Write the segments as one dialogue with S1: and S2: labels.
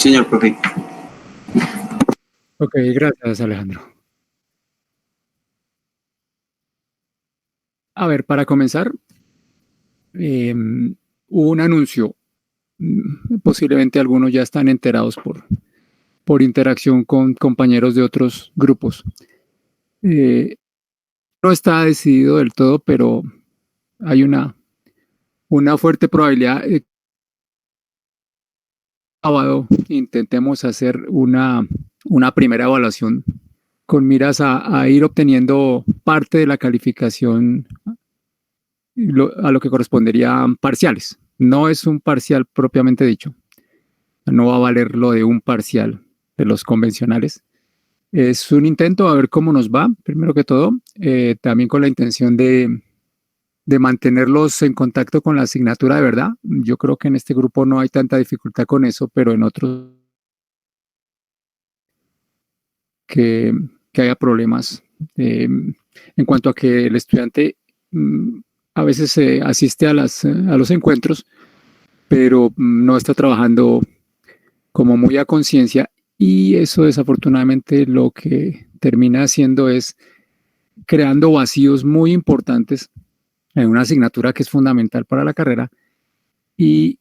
S1: señor profe.
S2: Ok, gracias, Alejandro. A ver, para comenzar, hubo un anuncio. Posiblemente algunos ya están enterados por interacción con compañeros de otros grupos. No está decidido del todo, pero hay una fuerte probabilidad de que sábado intentemos hacer una primera evaluación con miras a ir obteniendo parte de la calificación a lo que corresponderían parciales. No es un parcial propiamente dicho. No va a valer lo de un parcial de los convencionales. Es un intento a ver cómo nos va, primero que todo, también con la intención de mantenerlos en contacto con la asignatura de verdad. Yo creo que en este grupo no hay tanta dificultad con eso, pero en otros que, que haya problemas en cuanto a que el estudiante a veces asiste a los encuentros, pero no está trabajando como muy a conciencia, y eso desafortunadamente lo que termina haciendo es creando vacíos muy importantes en una asignatura que es fundamental para la carrera, y,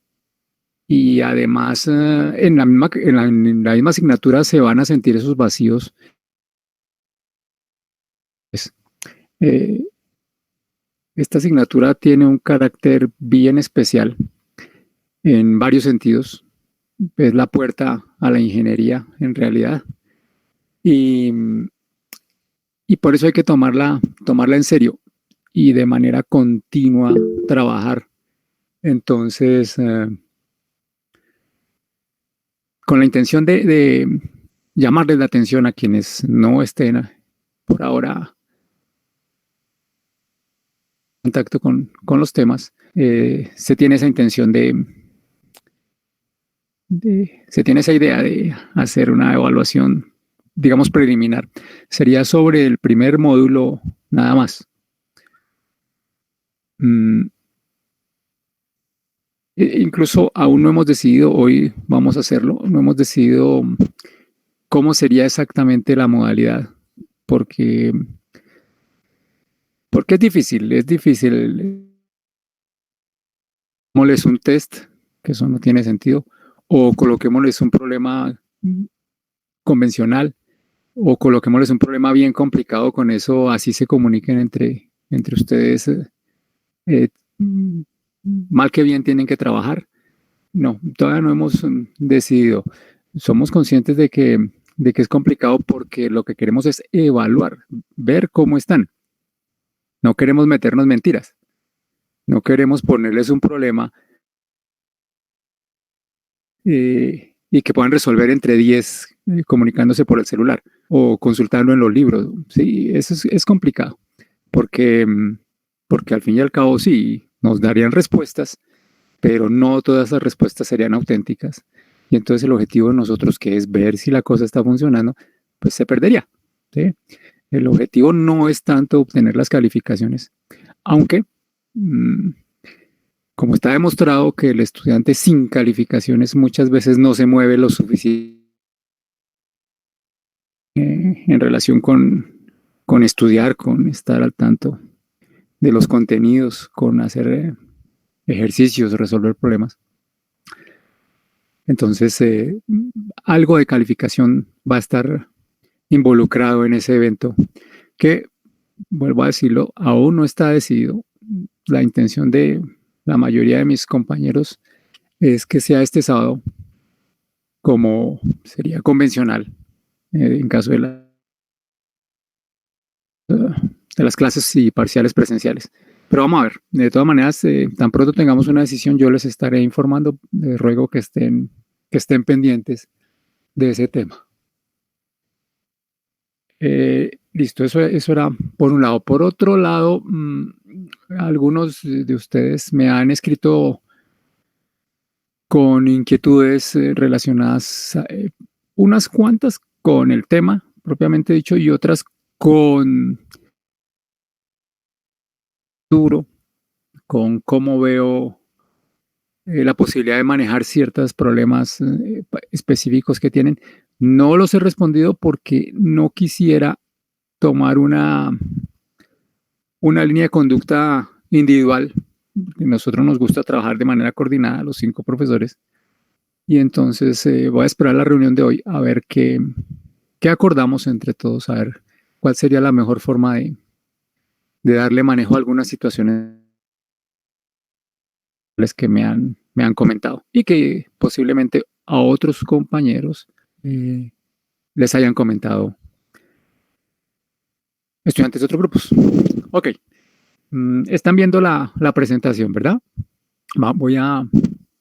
S2: y además en la misma asignatura se van a sentir esos vacíos. Pues, eh, esta asignatura tiene un carácter bien especial en varios sentidos. Es la puerta a la ingeniería en realidad. Y, y por eso hay que tomarla en serio y de manera continua trabajar. Entonces, con la intención de llamarles la atención a quienes no estén por ahora en contacto con los temas, se tiene esa intención se tiene esa idea de hacer una evaluación, digamos, preliminar. Sería sobre el primer módulo nada más. Mm, Incluso aún no hemos decidido, hoy vamos a hacerlo, no hemos decidido cómo sería exactamente la modalidad, porque, porque es difícil. Coloquémosles un test, que eso no tiene sentido, o coloquémosles un problema convencional, o coloquémosles un problema bien complicado, con eso así se comuniquen entre ustedes. Eh, Mal que bien tienen que trabajar. No, todavía no hemos decidido. Somos conscientes de que es complicado porque lo que queremos es evaluar, ver cómo están. No queremos meternos mentiras. No queremos ponerles un problema y que puedan resolver entre 10 comunicándose por el celular o consultando en los libros. Sí, eso es complicado porque, porque al fin y al cabo sí, nos darían respuestas, pero no todas esas respuestas serían auténticas. Y entonces el objetivo de nosotros, que es ver si la cosa está funcionando, pues se perdería. ¿Sí? El objetivo no es tanto obtener las calificaciones, aunque, como está demostrado que el estudiante sin calificaciones muchas veces no se mueve lo suficiente en relación con estudiar, con estar al tanto de los contenidos, con hacer ejercicios, resolver problemas. Entonces, algo de calificación va a estar involucrado en ese evento, que, vuelvo a decirlo, aún no está decidido. La intención de la mayoría de mis compañeros es que sea este sábado, como sería convencional, en caso de las clases y parciales presenciales. Pero vamos a ver, de todas maneras, tan pronto tengamos una decisión, yo les estaré informando. Les ruego que estén pendientes de ese tema. Listo, eso era por un lado. Por otro lado, algunos de ustedes me han escrito con inquietudes relacionadas, unas cuantas con el tema propiamente dicho y otras con duro, con cómo veo la posibilidad de manejar ciertos problemas específicos que tienen. No los he respondido porque no quisiera tomar una línea de conducta individual. Nosotros nos gusta trabajar de manera coordinada, los 5 profesores. Y entonces voy a esperar la reunión de hoy a ver qué acordamos entre todos, a ver cuál sería la mejor forma de darle manejo a algunas situaciones que me han comentado y que posiblemente a otros compañeros les hayan comentado estudiantes de otros grupos. Ok, están viendo la presentación, ¿verdad? Voy a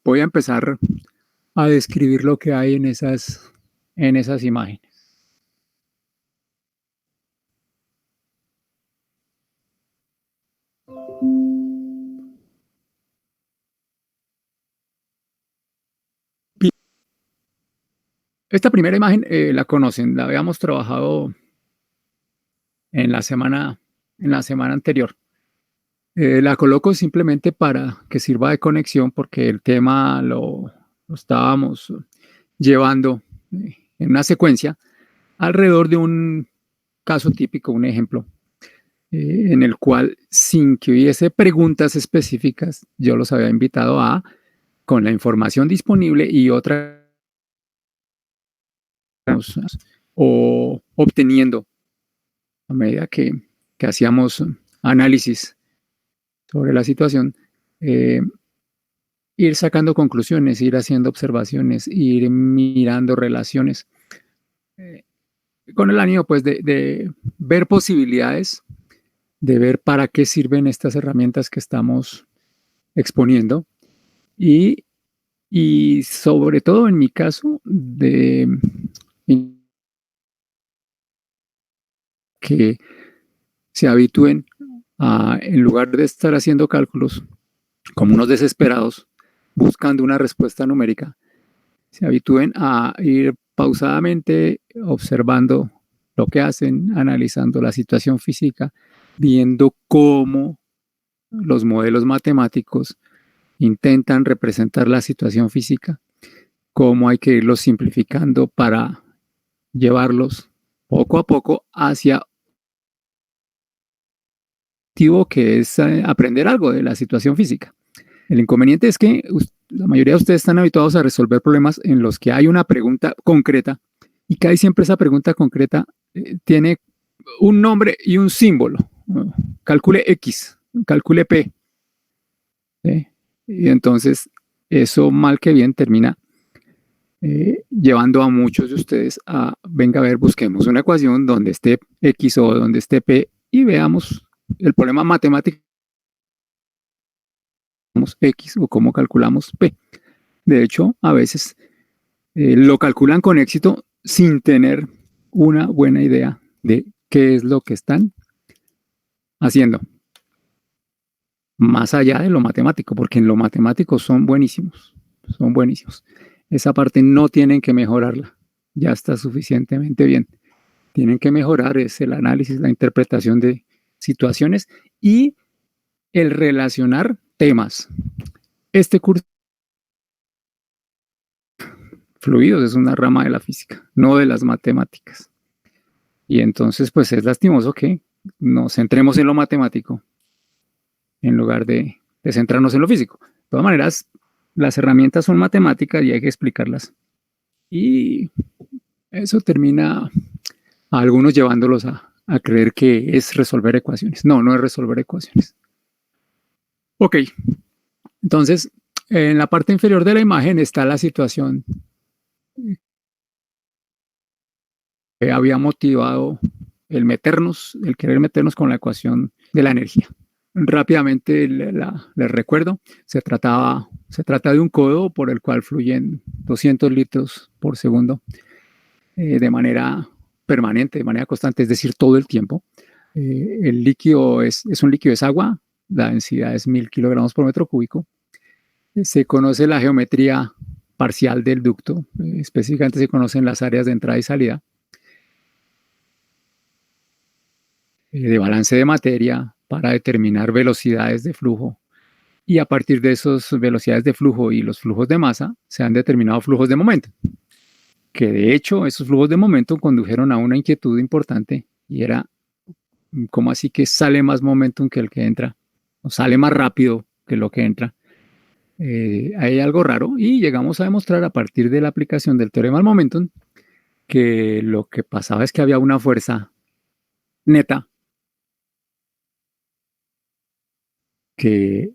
S2: empezar a describir lo que hay en esas imágenes. Esta primera imagen la conocen, la habíamos trabajado en la semana anterior. La coloco simplemente para que sirva de conexión porque el tema lo estábamos llevando en una secuencia alrededor de un caso típico, un ejemplo, en el cual sin que hubiese preguntas específicas, yo los había invitado a, con la información disponible y otra o obteniendo a medida que hacíamos análisis sobre la situación, ir sacando conclusiones, ir haciendo observaciones, ir mirando relaciones, con el ánimo pues de ver posibilidades, de ver para qué sirven estas herramientas que estamos exponiendo y sobre todo en mi caso de que se habitúen a, en lugar de estar haciendo cálculos como unos desesperados buscando una respuesta numérica, se habitúen a ir pausadamente observando lo que hacen, analizando la situación física, viendo cómo los modelos matemáticos intentan representar la situación física, cómo hay que irlos simplificando para llevarlos poco a poco hacia que es aprender algo de la situación física. El inconveniente es que la mayoría de ustedes están habituados a resolver problemas en los que hay una pregunta concreta y casi siempre esa pregunta concreta tiene un nombre y un símbolo. Calcule X, calcule P. ¿Sí? Y entonces eso mal que bien termina llevando a muchos de ustedes a, venga a ver, busquemos una ecuación donde esté X o donde esté P y veamos el problema matemático X o cómo calculamos P. De hecho, a veces lo calculan con éxito sin tener una buena idea de qué es lo que están haciendo. Más allá de lo matemático, porque en lo matemático son buenísimos, son buenísimos. Esa parte no tienen que mejorarla, ya está suficientemente bien. Tienen que mejorar es el análisis, la interpretación de situaciones y el relacionar temas. Este curso fluidos es una rama de la física, no de las matemáticas. Y entonces, pues es lastimoso que nos centremos en lo matemático en lugar de centrarnos en lo físico. De todas maneras, las herramientas son matemáticas y hay que explicarlas. Y eso termina a algunos llevándolos a creer que es resolver ecuaciones. No, no es resolver ecuaciones. Ok, entonces, en la parte inferior de la imagen está la situación que había motivado el querer meternos con la ecuación de la energía. Rápidamente les recuerdo, se trata de un codo por el cual fluyen 200 litros por segundo de manera permanente, de manera constante, es decir, todo el tiempo. El líquido es un líquido, es agua, la densidad es 1000 kilogramos por metro cúbico. Se conoce la geometría parcial del ducto, específicamente se conocen las áreas de entrada y salida, de balance de materia para determinar velocidades de flujo y a partir de esas velocidades de flujo y los flujos de masa se han determinado flujos de momento, que de hecho esos flujos de momento condujeron a una inquietud importante y era cómo así que sale más momentum que el que entra, o sale más rápido que lo que entra. Hay algo raro y llegamos a demostrar a partir de la aplicación del teorema del momentum que lo que pasaba es que había una fuerza neta que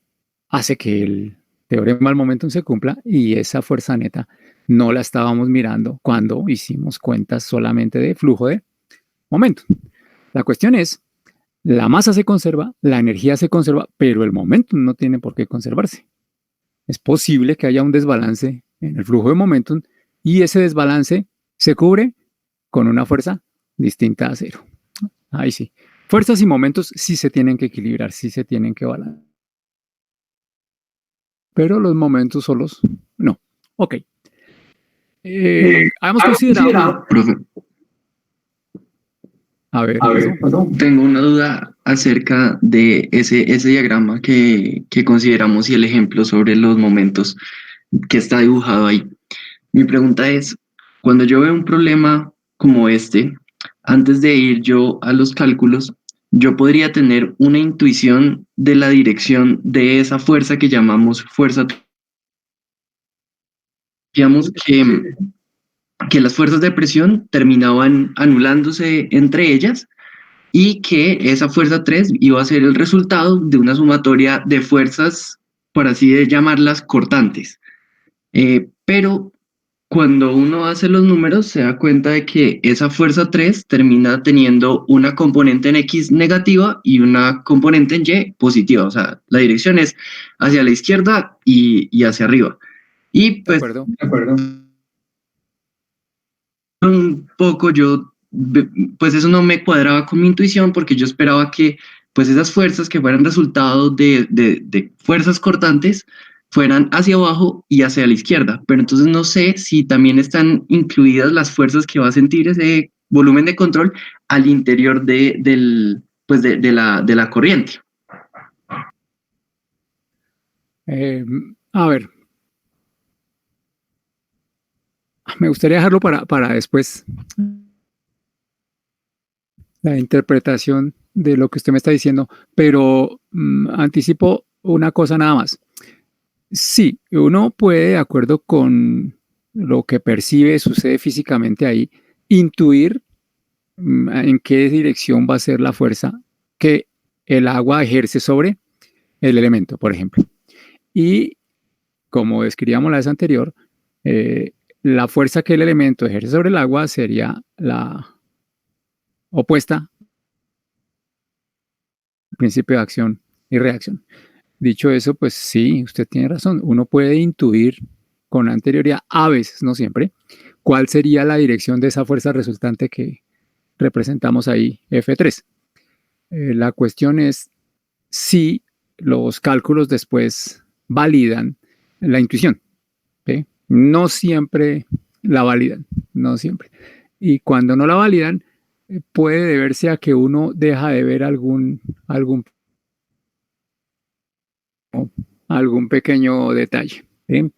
S2: hace que el teorema del momentum se cumpla y esa fuerza neta no la estábamos mirando cuando hicimos cuentas solamente de flujo de momentum. La cuestión es, la masa se conserva, la energía se conserva, pero el momentum no tiene por qué conservarse. Es posible que haya un desbalance en el flujo de momentum y ese desbalance se cubre con una fuerza distinta a cero. Ahí sí. Fuerzas y momentos sí se tienen que equilibrar, sí se tienen que balancear. Pero los momentos solos, no. Ok. Habíamos considerado...
S1: Profe,
S2: A ver, ¿qué pasó?
S1: tengo una duda acerca de ese diagrama que consideramos y el ejemplo sobre los momentos que está dibujado ahí. Mi pregunta es, cuando yo veo un problema como este, antes de ir yo a los cálculos, yo podría tener una intuición de la dirección de esa fuerza que llamamos fuerza. Digamos que las fuerzas de presión terminaban anulándose entre ellas y que esa fuerza 3 iba a ser el resultado de una sumatoria de fuerzas, por así de llamarlas, cortantes. Pero cuando uno hace los números se da cuenta de que esa fuerza 3 termina teniendo una componente en X negativa y una componente en Y positiva. O sea, la dirección es hacia la izquierda y hacia arriba. Y
S2: De
S1: pues,
S2: acuerdo.
S1: de acuerdo, un poco yo, pues eso no me cuadraba con mi intuición porque yo esperaba que pues esas fuerzas que fueran resultado de fuerzas cortantes fueran hacia abajo y hacia la izquierda, pero entonces no sé si también están incluidas las fuerzas que va a sentir ese volumen de control al interior pues de la corriente.
S2: A ver, me gustaría dejarlo para después la interpretación de lo que usted me está diciendo, pero anticipo una cosa nada más. Sí, uno puede, de acuerdo con lo que percibe, sucede físicamente ahí, intuir en qué dirección va a ser la fuerza que el agua ejerce sobre el elemento, por ejemplo. Y como describíamos la vez anterior, la fuerza que el elemento ejerce sobre el agua sería la opuesta al principio de acción y reacción. Dicho eso, pues sí, usted tiene razón. Uno puede intuir con anterioridad, a veces, no siempre, cuál sería la dirección de esa fuerza resultante que representamos ahí, F3. La cuestión es si los cálculos después validan la intuición. ¿Sí? No siempre la validan, no siempre. Y cuando no la validan, puede deberse a que uno deja de ver algún pequeño detalle. ¿Sí?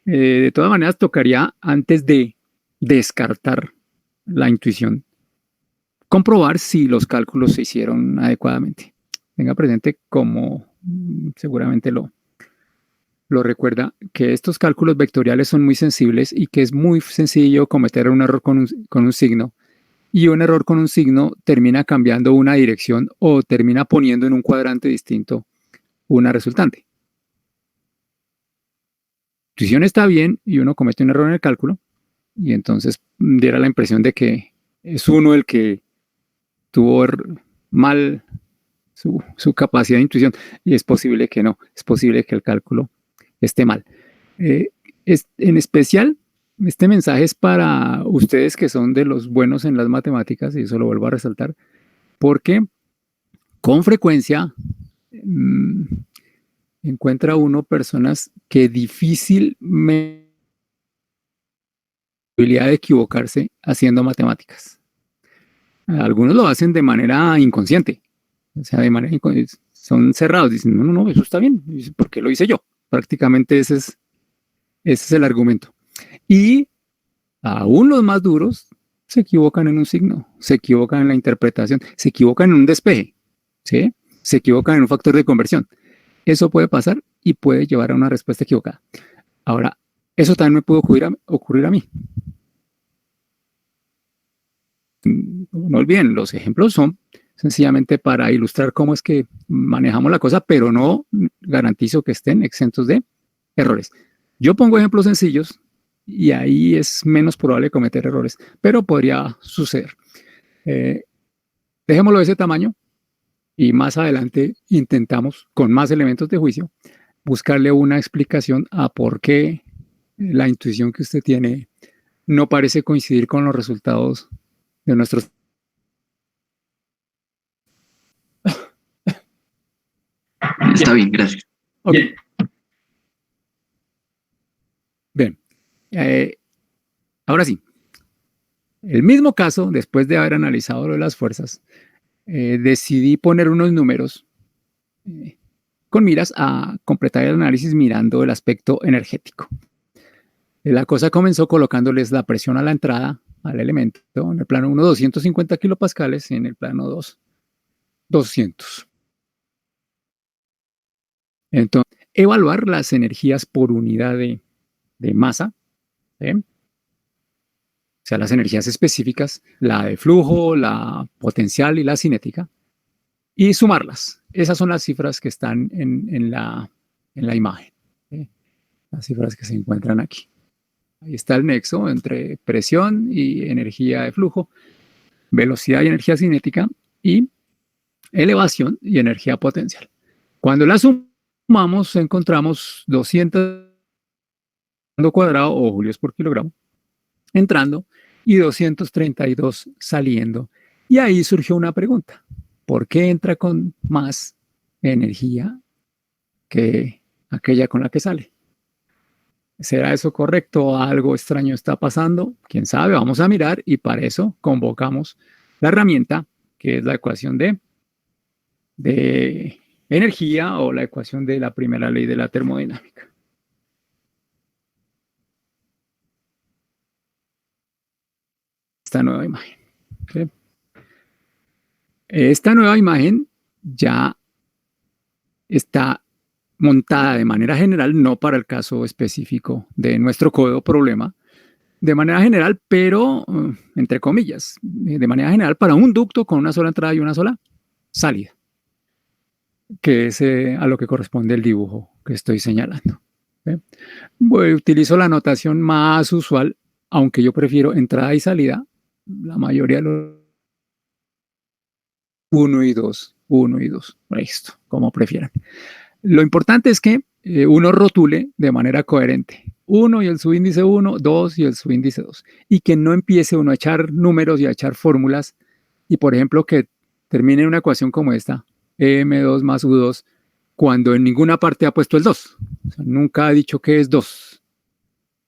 S2: De todas maneras, tocaría, antes de descartar la intuición, comprobar si los cálculos se hicieron adecuadamente. Tenga presente, como seguramente lo recuerda, que estos cálculos vectoriales son muy sensibles y que es muy sencillo cometer un error con un signo. Y un error con un signo termina cambiando una dirección o termina poniendo en un cuadrante distinto una resultante. La intuición está bien y uno comete un error en el cálculo y entonces diera la impresión de que es uno el que tuvo mal su capacidad de intuición y es posible que no, es posible que el cálculo esté mal. En especial, este mensaje es para ustedes que son de los buenos en las matemáticas, y eso lo vuelvo a resaltar, porque con frecuencia encuentra uno personas que difícilmente habilidad de equivocarse haciendo matemáticas. Algunos lo hacen de manera inconsciente, o sea, de manera inconsciente. son cerrados, dicen, no, eso está bien, ¿por qué lo hice yo? Prácticamente ese es el argumento. Y aún los más duros se equivocan en un signo, se equivocan en la interpretación, se equivocan en un despeje, ¿sí? Se equivocan en un factor de conversión. Eso puede pasar y puede llevar a una respuesta equivocada. Ahora, eso también me puede ocurrir a mí. No olviden, los ejemplos son sencillamente para ilustrar cómo es que manejamos la cosa, pero no garantizo que estén exentos de errores. Yo pongo ejemplos sencillos y ahí es menos probable cometer errores, pero podría suceder. Dejémoslo de ese tamaño y más adelante intentamos, con más elementos de juicio, buscarle una explicación a por qué la intuición que usted tiene no parece coincidir con los resultados de nuestros.
S1: Está bien, gracias.
S2: Okay. Bien. Ahora sí. El mismo caso, después de haber analizado lo de las fuerzas, decidí poner unos números con miras a completar el análisis mirando el aspecto energético. La cosa comenzó colocándoles la presión a la entrada al elemento. En el plano 1, 250 kilopascales, y en el plano 2, 200. Entonces, evaluar las energías por unidad de masa, ¿sí? O sea, las energías específicas, la de flujo, la potencial y la cinética, y sumarlas. Esas son las cifras que están en la imagen, ¿sí? Las cifras que se encuentran aquí. Ahí está el nexo entre presión y energía de flujo, velocidad y energía cinética, y elevación y energía potencial. Cuando la sumamos, encontramos 200 cuadrado o julios por kilogramo entrando y 232 saliendo. Y ahí surgió una pregunta. ¿Por qué entra con más energía que aquella con la que sale? ¿Será eso correcto? ¿Algo extraño está pasando? ¿Quién sabe? Vamos a mirar y para eso convocamos la herramienta que es la ecuación de energía o la ecuación de la primera ley de la termodinámica. Esta nueva imagen. ¿Okay? Esta nueva imagen ya está montada de manera general, no para el caso específico de nuestro código problema, de manera general, pero entre comillas, de manera general para un ducto con una sola entrada y una sola salida, que es a lo que corresponde el dibujo que estoy señalando. Utilizo la notación más usual, aunque yo prefiero entrada y salida, la mayoría de los 1 y 2, 1 y 2, esto, como prefieran. Lo importante es que uno rotule de manera coherente. 1 y el subíndice 1, 2 y el subíndice 2. Y que no empiece uno a echar números y a echar fórmulas. Y por ejemplo, que termine una ecuación como esta, M2 más U2, cuando en ninguna parte ha puesto el 2. O sea, nunca ha dicho que es 2.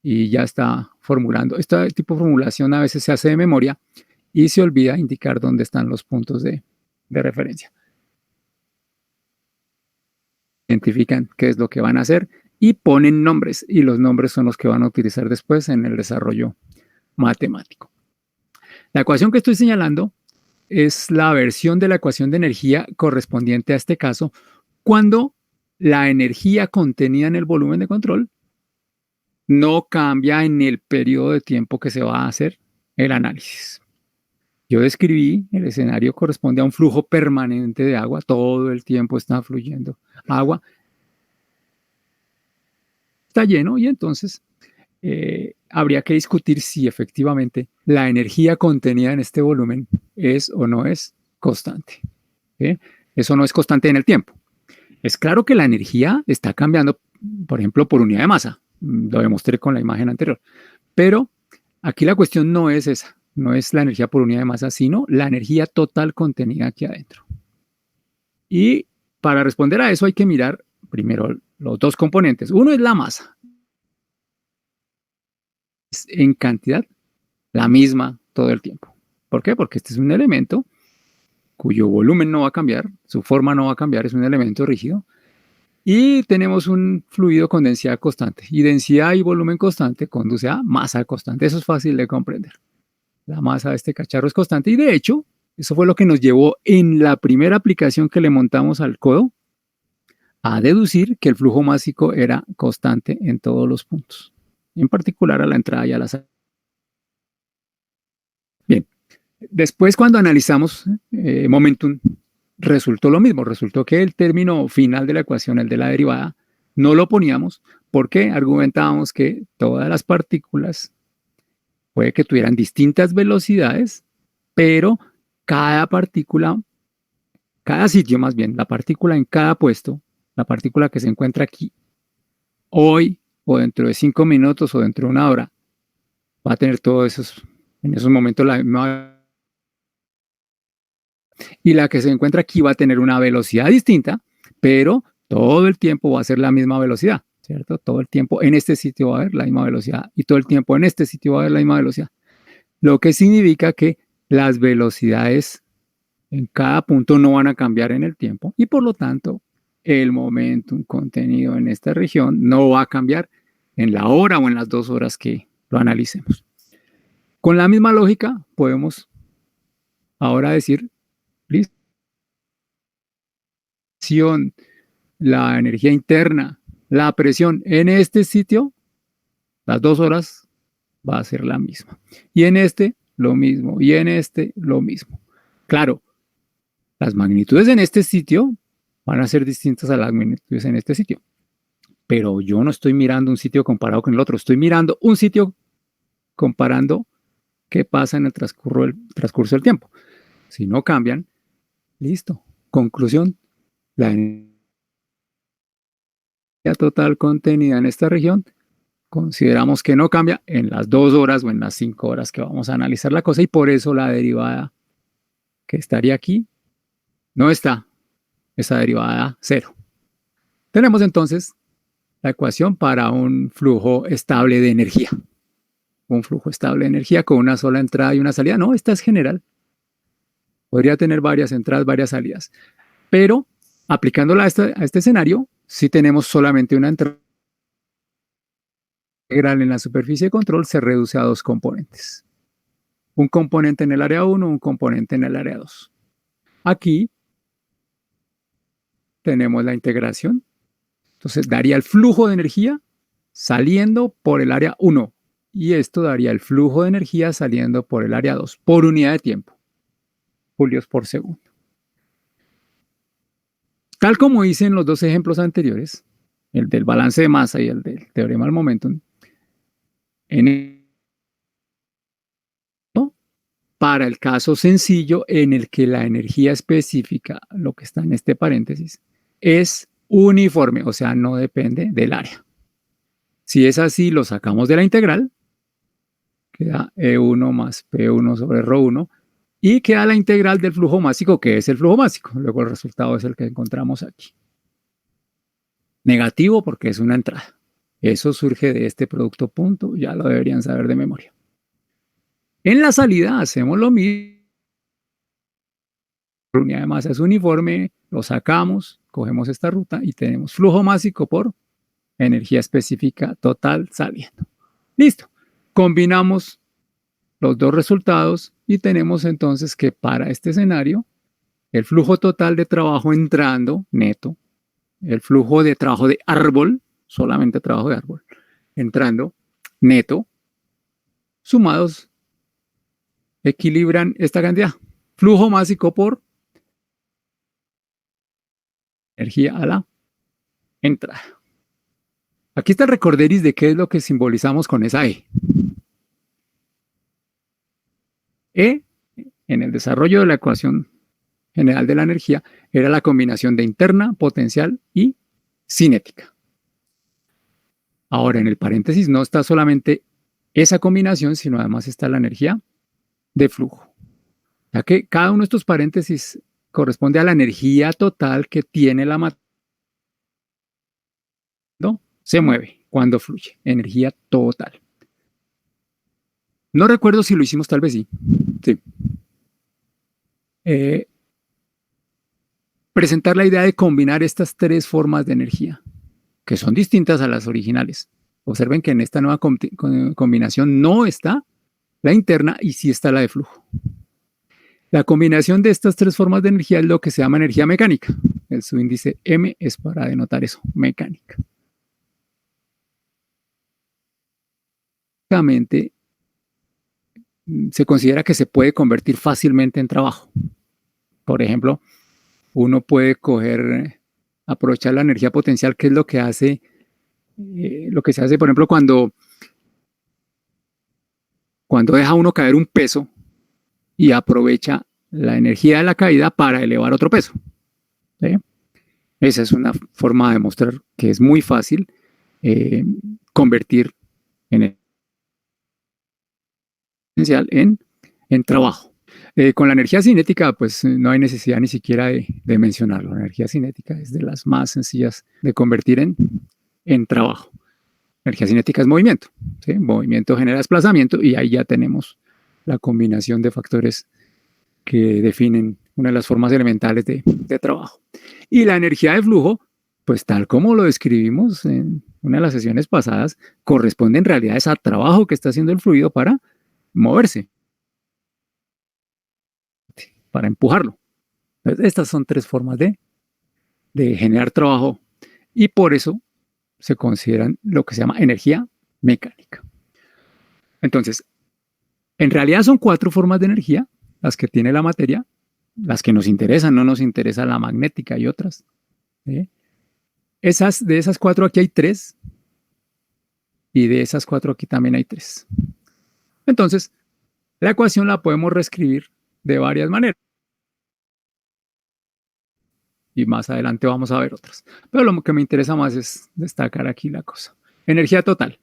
S2: Y ya está formulando. Este tipo de formulación a veces se hace de memoria y se olvida indicar dónde están los puntos de referencia. Identifican qué es lo que van a hacer y ponen nombres, y los nombres son los que van a utilizar después en el desarrollo matemático. La ecuación que estoy señalando es la versión de la ecuación de energía correspondiente a este caso cuando la energía contenida en el volumen de control no cambia en el periodo de tiempo que se va a hacer el análisis. Yo describí el escenario corresponde a un flujo permanente de agua, todo el tiempo está fluyendo agua, está lleno y entonces habría que discutir si efectivamente la energía contenida en este volumen es o no es constante. ¿Sí? Eso no es constante en el tiempo. Es claro que la energía está cambiando, por ejemplo, por unidad de masa. Lo demostré con la imagen anterior. Pero aquí la cuestión no es esa. No es la energía por unidad de masa, sino la energía total contenida aquí adentro. Y para responder a eso hay que mirar primero los dos componentes. Uno es la masa. Es en cantidad la misma todo el tiempo. ¿Por qué? Porque este es un elemento cuyo volumen no va a cambiar, su forma no va a cambiar, es un elemento rígido. Y tenemos un fluido con densidad constante. Y densidad y volumen constante conduce a masa constante. Eso es fácil de comprender. La masa de este cacharro es constante. Y de hecho, eso fue lo que nos llevó en la primera aplicación que le montamos al codo a deducir que el flujo másico era constante en todos los puntos, en particular a la entrada y a la salida. Bien, después cuando analizamos momentum, resultó lo mismo, resultó que el término final de la ecuación, el de la derivada, no lo poníamos porque argumentábamos que todas las partículas puede que tuvieran distintas velocidades, pero cada partícula, cada sitio más bien, la partícula en cada puesto, la partícula que se encuentra aquí, hoy o dentro de 5 minutos o dentro de una hora, va a tener todos esos, en esos momentos la misma. Y la que se encuentra aquí va a tener una velocidad distinta, pero todo el tiempo va a ser la misma velocidad, ¿cierto? Todo el tiempo en este sitio va a haber la misma velocidad y todo el tiempo en este sitio va a haber la misma velocidad. Lo que significa que las velocidades en cada punto no van a cambiar en el tiempo y por lo tanto el momentum contenido en esta región no va a cambiar en la hora o en las 2 horas que lo analicemos. Con la misma lógica podemos ahora decir, listo, la energía interna, la presión en este sitio, las 2 horas va a ser la misma. Y en este, lo mismo. Y en este, lo mismo. Claro, las magnitudes en este sitio van a ser distintas a las magnitudes en este sitio. Pero yo no estoy mirando un sitio comparado con el otro. Estoy mirando un sitio comparando qué pasa en el transcurso del tiempo. Si no cambian, listo. Conclusión, la energía total contenida en esta región consideramos que no cambia en las 2 horas o en las 5 horas que vamos a analizar la cosa y por eso la derivada que estaría aquí no está, esa derivada 0. Tenemos entonces la ecuación para un flujo estable de energía. Un flujo estable de energía con una sola entrada y una salida. No, esta es general. Podría tener varias entradas, varias salidas. Pero aplicándola a este escenario, si tenemos solamente una entrada integral en la superficie de control, se reduce a 2 componentes. Un componente en el área 1, un componente en el área 2. Aquí tenemos la integración. Entonces daría el flujo de energía saliendo por el área 1 y esto daría el flujo de energía saliendo por el área 2 por unidad de tiempo, julios por segundo. Tal como hice en los 2 ejemplos anteriores, el del balance de masa y el del teorema del momentum, para el caso sencillo en el que la energía específica, lo que está en este paréntesis, es uniforme, o sea, no depende del área. Si es así, lo sacamos de la integral, queda E1 más P1 sobre ρ1, y queda la integral del flujo másico, que es el flujo másico. Luego el resultado es el que encontramos aquí. Negativo porque es una entrada. Eso surge de este producto punto, ya lo deberían saber de memoria. En la salida hacemos lo mismo. La unidad de masa es uniforme, lo sacamos, cogemos esta ruta y tenemos flujo másico por energía específica total saliendo. Listo. Combinamos los 2 resultados y tenemos entonces que para este escenario el flujo total de trabajo entrando, neto, el flujo de trabajo de árbol, solamente trabajo de árbol, entrando, neto, sumados, equilibran esta cantidad. Flujo másico por energía a la entrada. Aquí está el recorderis de qué es lo que simbolizamos con esa E. E, en el desarrollo de la ecuación general de la energía, era la combinación de interna, potencial y cinética. Ahora, en el paréntesis no está solamente esa combinación, sino además está la energía de flujo. Ya que cada uno de estos paréntesis corresponde a la energía total que tiene la materia. ¿No? Se mueve cuando fluye. Energía total. No recuerdo si lo hicimos, tal vez sí. Sí. presentar la idea de combinar estas tres formas de energía, que son distintas a las originales. Observen que en esta nueva combinación no está la interna y sí está la de flujo. La combinación de estas tres formas de energía es lo que se llama energía mecánica. El subíndice M es para denotar eso, mecánica. Básicamente, se considera que se puede convertir fácilmente en trabajo. Por ejemplo, uno puede aprovechar la energía potencial, que es lo que hace, lo que se hace, por ejemplo, cuando deja uno caer un peso y aprovecha la energía de la caída para elevar otro peso. ¿Sí? Esa es una forma de mostrar que es muy fácil convertir energía potencial en trabajo. Con la energía cinética, pues no hay necesidad ni siquiera de mencionarlo. La energía cinética es de las más sencillas de convertir en trabajo. Energía cinética es movimiento. ¿Sí? Movimiento genera desplazamiento y ahí ya tenemos la combinación de factores que definen una de las formas elementales de trabajo. Y la energía de flujo, pues tal como lo describimos en una de las sesiones pasadas, corresponde en realidad a ese trabajo que está haciendo el fluido para moverse, para empujarlo. Entonces, estas son tres formas de generar trabajo y por eso se consideran lo que se llama energía mecánica. Entonces, en realidad son cuatro formas de energía las que tiene la materia, las que nos interesan, no nos interesa la magnética y otras. ¿Sí? De esas cuatro aquí hay tres y de esas cuatro aquí también hay tres. Entonces, la ecuación la podemos reescribir de varias maneras. Y más adelante vamos a ver otras. Pero lo que me interesa más es destacar aquí la cosa. Energía total.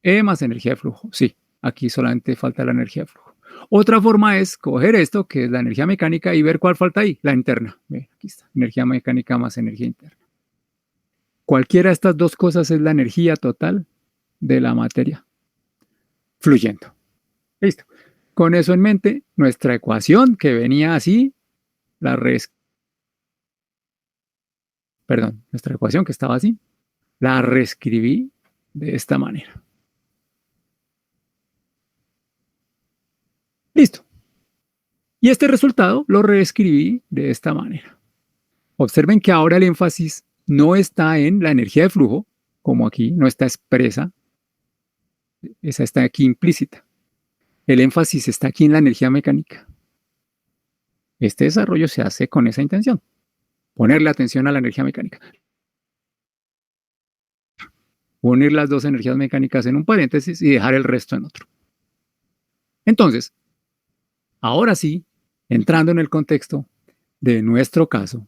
S2: E más energía de flujo. Sí, aquí solamente falta la energía de flujo. Otra forma es coger esto, que es la energía mecánica, y ver cuál falta ahí, la interna. Ve, aquí está, energía mecánica más energía interna. Cualquiera de estas dos cosas es la energía total de la materia fluyendo. Listo. Con eso en mente, nuestra ecuación que venía así, nuestra ecuación que estaba así, la reescribí de esta manera. Listo. Y este resultado lo reescribí de esta manera. Observen que ahora el énfasis no está en la energía de flujo, como aquí, no está expresa, esa está aquí implícita. El énfasis está aquí en la energía mecánica. Este desarrollo se hace con esa intención, ponerle atención a la energía mecánica. Unir las dos energías mecánicas en un paréntesis y dejar el resto en otro. Entonces, ahora sí, entrando en el contexto de nuestro caso,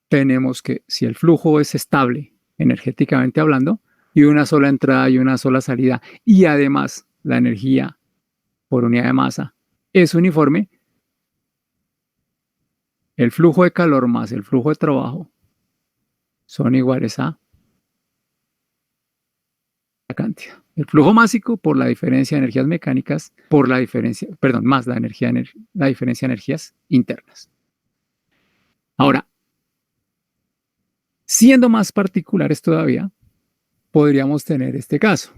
S2: tenemos que si el flujo es estable, energéticamente hablando, y una sola entrada y una sola salida, y además la energía por unidad de masa es uniforme, el flujo de calor más el flujo de trabajo son iguales a la cantidad. El flujo másico por la diferencia de energías mecánicas, por la diferencia, perdón, más la diferencia de energías internas. Ahora, siendo más particulares todavía, podríamos tener este caso.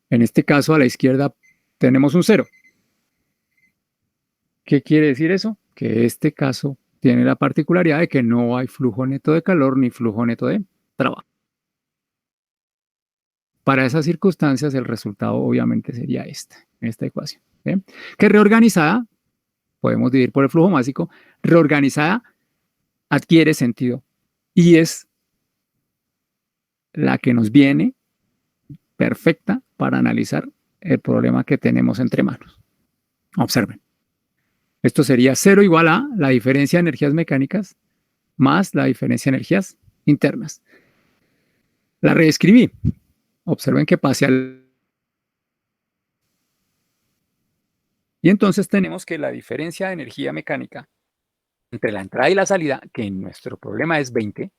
S2: En este caso, a la izquierda tenemos un 0. ¿Qué quiere decir eso? Que este caso tiene la particularidad de que no hay flujo neto de calor ni flujo neto de trabajo. Para esas circunstancias, el resultado obviamente sería esta ecuación. ¿Sí? Que reorganizada, podemos dividir por el flujo másico, reorganizada adquiere sentido y es la que nos viene perfecta para analizar el problema que tenemos entre manos. Observen. Esto sería 0 igual a la diferencia de energías mecánicas más la diferencia de energías internas. La reescribí. Observen que pasé al... Y entonces tenemos que la diferencia de energía mecánica entre la entrada y la salida, que en nuestro problema es 20,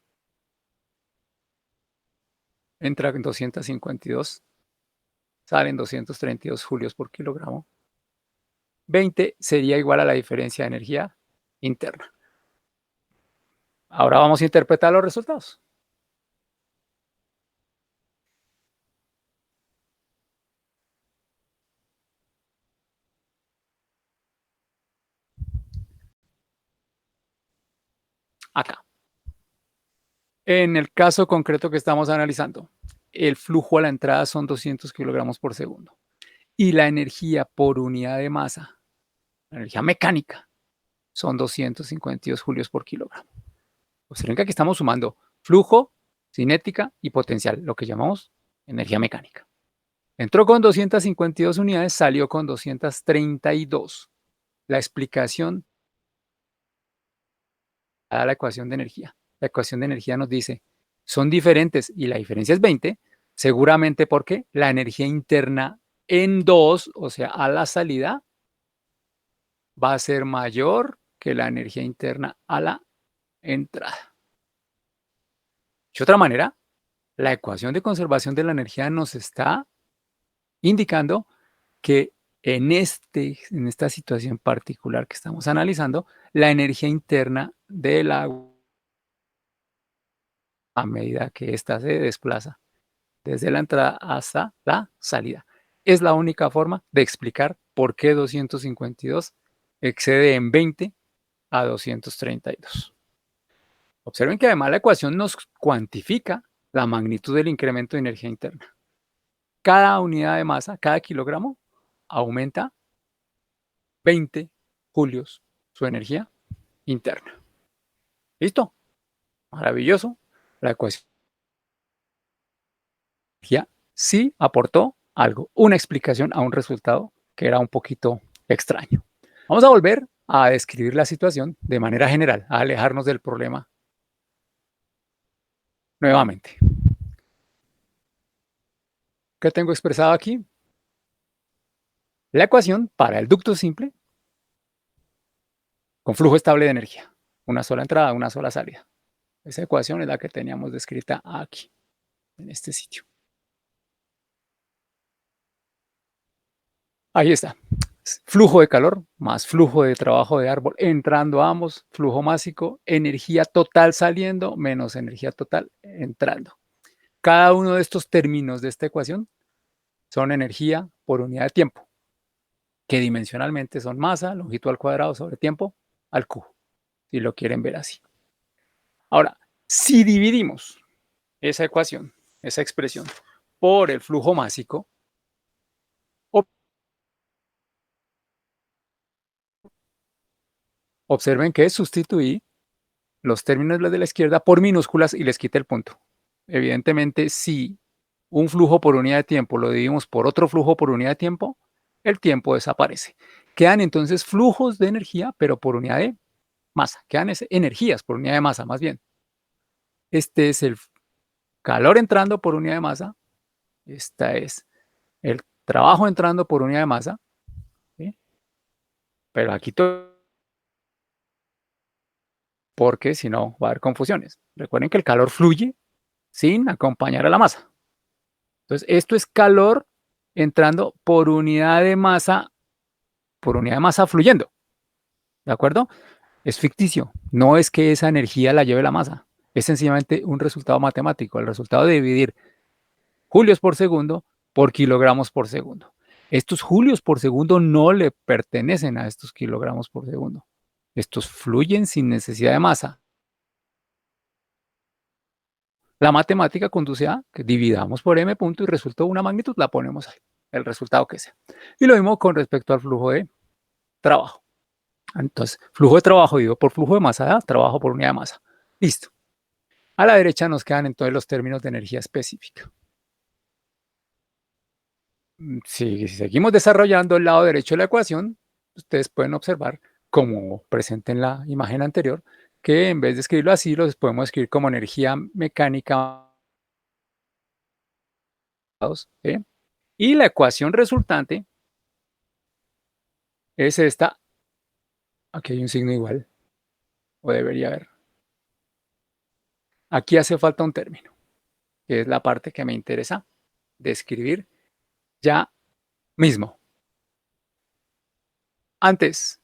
S2: entra en 252, salen 232 julios por kilogramo. 20 sería igual a la diferencia de energía interna. Ahora vamos a interpretar los resultados. Acá. En el caso concreto que estamos analizando, el flujo a la entrada son 200 kilogramos por segundo y la energía por unidad de masa, la energía mecánica, son 252 julios por kilogramo. Observen que aquí estamos sumando flujo, cinética y potencial, lo que llamamos energía mecánica. Entró con 252 unidades, salió con 232. La explicación a la ecuación de energía. La ecuación de energía nos dice, son diferentes y la diferencia es 20, seguramente porque la energía interna en 2, o sea, a la salida, va a ser mayor que la energía interna a la entrada. De otra manera, la ecuación de conservación de la energía nos está indicando que en esta situación particular que estamos analizando, la energía interna del agua, a medida que ésta se desplaza desde la entrada hasta la salida, es la única forma de explicar por qué 252 excede en 20 a 232. Observen que además la ecuación nos cuantifica la magnitud del incremento de energía interna. Cada unidad de masa, cada kilogramo, aumenta 20 julios su energía interna. ¿Listo? Maravilloso. La ecuación de energía sí aportó algo, una explicación a un resultado que era un poquito extraño. Vamos a volver a describir la situación de manera general, a alejarnos del problema nuevamente. ¿Qué tengo expresado aquí? La ecuación para el ducto simple con flujo estable de energía. Una sola entrada, una sola salida. Esa ecuación es la que teníamos descrita aquí, en este sitio. Ahí está. Flujo de calor más flujo de trabajo de árbol entrando a ambos, flujo másico, energía total saliendo menos energía total entrando. Cada uno de estos términos de esta ecuación son energía por unidad de tiempo, que dimensionalmente son masa, longitud al cuadrado sobre tiempo al cubo, si lo quieren ver así. Ahora, si dividimos esa ecuación, esa expresión, por el flujo másico, observen que sustituí los términos de la izquierda por minúsculas y les quité el punto. Evidentemente, si un flujo por unidad de tiempo lo dividimos por otro flujo por unidad de tiempo, el tiempo desaparece. Quedan entonces flujos de energía, pero por unidad de masa. Quedan energías por unidad de masa, más bien. Este es el calor entrando por unidad de masa. Esta es el trabajo entrando por unidad de masa. ¿Sí? Pero aquí todo, porque si no va a haber confusiones. Recuerden que el calor fluye sin acompañar a la masa. Entonces, esto es calor entrando por unidad de masa fluyendo. ¿De acuerdo? Es ficticio. No es que esa energía la lleve la masa. Es sencillamente un resultado matemático, el resultado de dividir julios por segundo por kilogramos por segundo. Estos julios por segundo no le pertenecen a estos kilogramos por segundo. Estos fluyen sin necesidad de masa. La matemática conduce a que dividamos por m punto y resultó una magnitud, la ponemos ahí, el resultado que sea. Y lo mismo con respecto al flujo de trabajo. Entonces, flujo de trabajo dividido por flujo de masa, trabajo por unidad de masa. Listo. A la derecha nos quedan entonces los términos de energía específica. Si seguimos desarrollando el lado derecho de la ecuación, ustedes pueden observar, como presente en la imagen anterior, que en vez de escribirlo así, los podemos escribir como energía mecánica. ¿Sí? Y la ecuación resultante es esta. Aquí hay un signo igual, o debería haber. Aquí hace falta un término, que es la parte que me interesa describir ya mismo. Antes,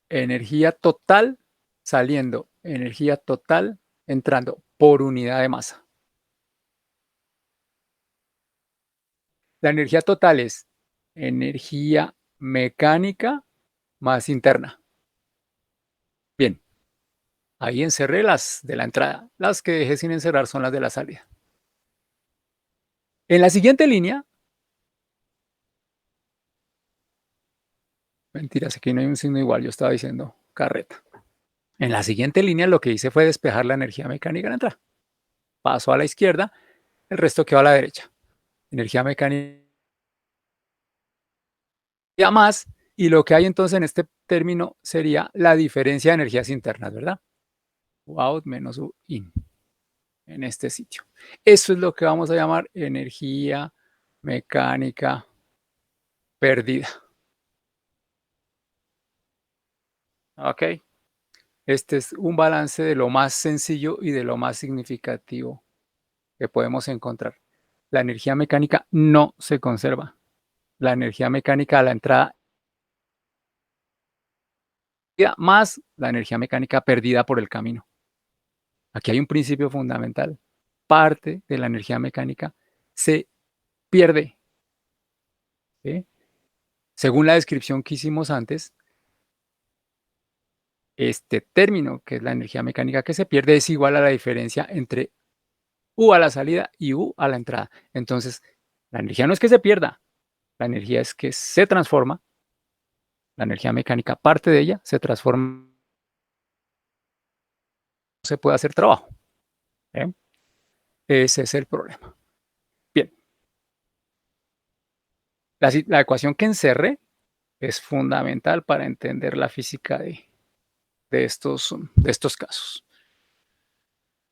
S2: energía total saliendo, energía total entrando por unidad de masa. La energía total es energía mecánica más interna. Bien, ahí encerré las de la entrada. Las que dejé sin encerrar son las de la salida. En la siguiente línea, mentiras, aquí no hay un signo igual, yo estaba diciendo carreta. En la siguiente línea lo que hice fue despejar la energía mecánica en la entrada. Paso a la izquierda, el resto quedó a la derecha. Energía mecánica más, y lo que hay entonces en este término sería la diferencia de energías internas, ¿verdad? U out menos U in, en este sitio. Eso es lo que vamos a llamar energía mecánica perdida. ¿Ok? Este es un balance de lo más sencillo y de lo más significativo que podemos encontrar. La energía mecánica no se conserva. La energía mecánica a la entrada más la energía mecánica perdida por el camino. Aquí hay un principio fundamental. Parte de la energía mecánica se pierde. ¿Sí? Según la descripción que hicimos antes, este término, que es la energía mecánica que se pierde, es igual a la diferencia entre U a la salida y U a la entrada. Entonces, la energía no es que se pierda, la energía es que se transforma. La energía mecánica, parte de ella, se transforma. Se puede hacer trabajo. ¿Eh? Ese es el problema. Bien. La ecuación que encerré es fundamental para entender la física de estos casos.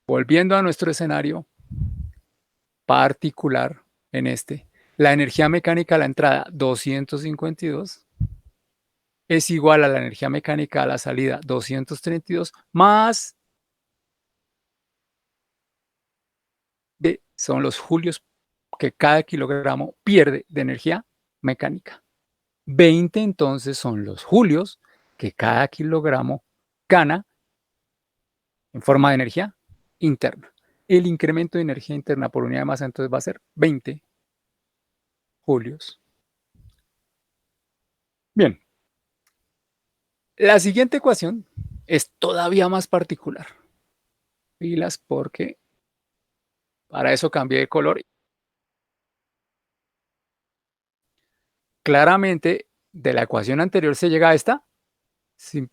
S2: Volviendo a nuestro escenario particular en este, la energía mecánica a la entrada 252 es igual a la energía mecánica a la salida 232 más son los julios que cada kilogramo pierde de energía mecánica. 20 entonces son los julios que cada kilogramo gana en forma de energía interna. El incremento de energía interna por unidad de masa entonces va a ser 20 julios. Bien. La siguiente ecuación es todavía más particular. Pilas porque para eso cambié de color. Claramente, de la ecuación anterior se llega a esta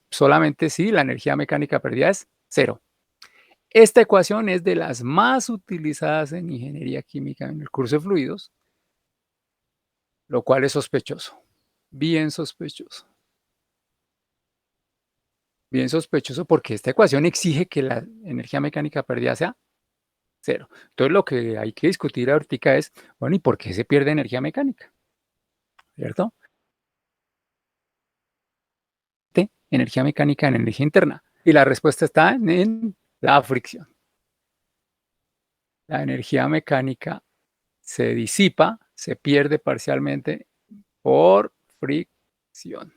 S2: solamente si la energía mecánica perdida es 0. Esta ecuación es de las más utilizadas en ingeniería química en el curso de fluidos, lo cual es sospechoso, bien sospechoso. Bien sospechoso porque esta ecuación exige que la energía mecánica perdida sea 0. Entonces lo que hay que discutir ahorita es, bueno, ¿y por qué se pierde energía mecánica? ¿Cierto? Energía mecánica en energía interna. Y la respuesta está en la fricción. La energía mecánica se disipa, se pierde parcialmente por fricción.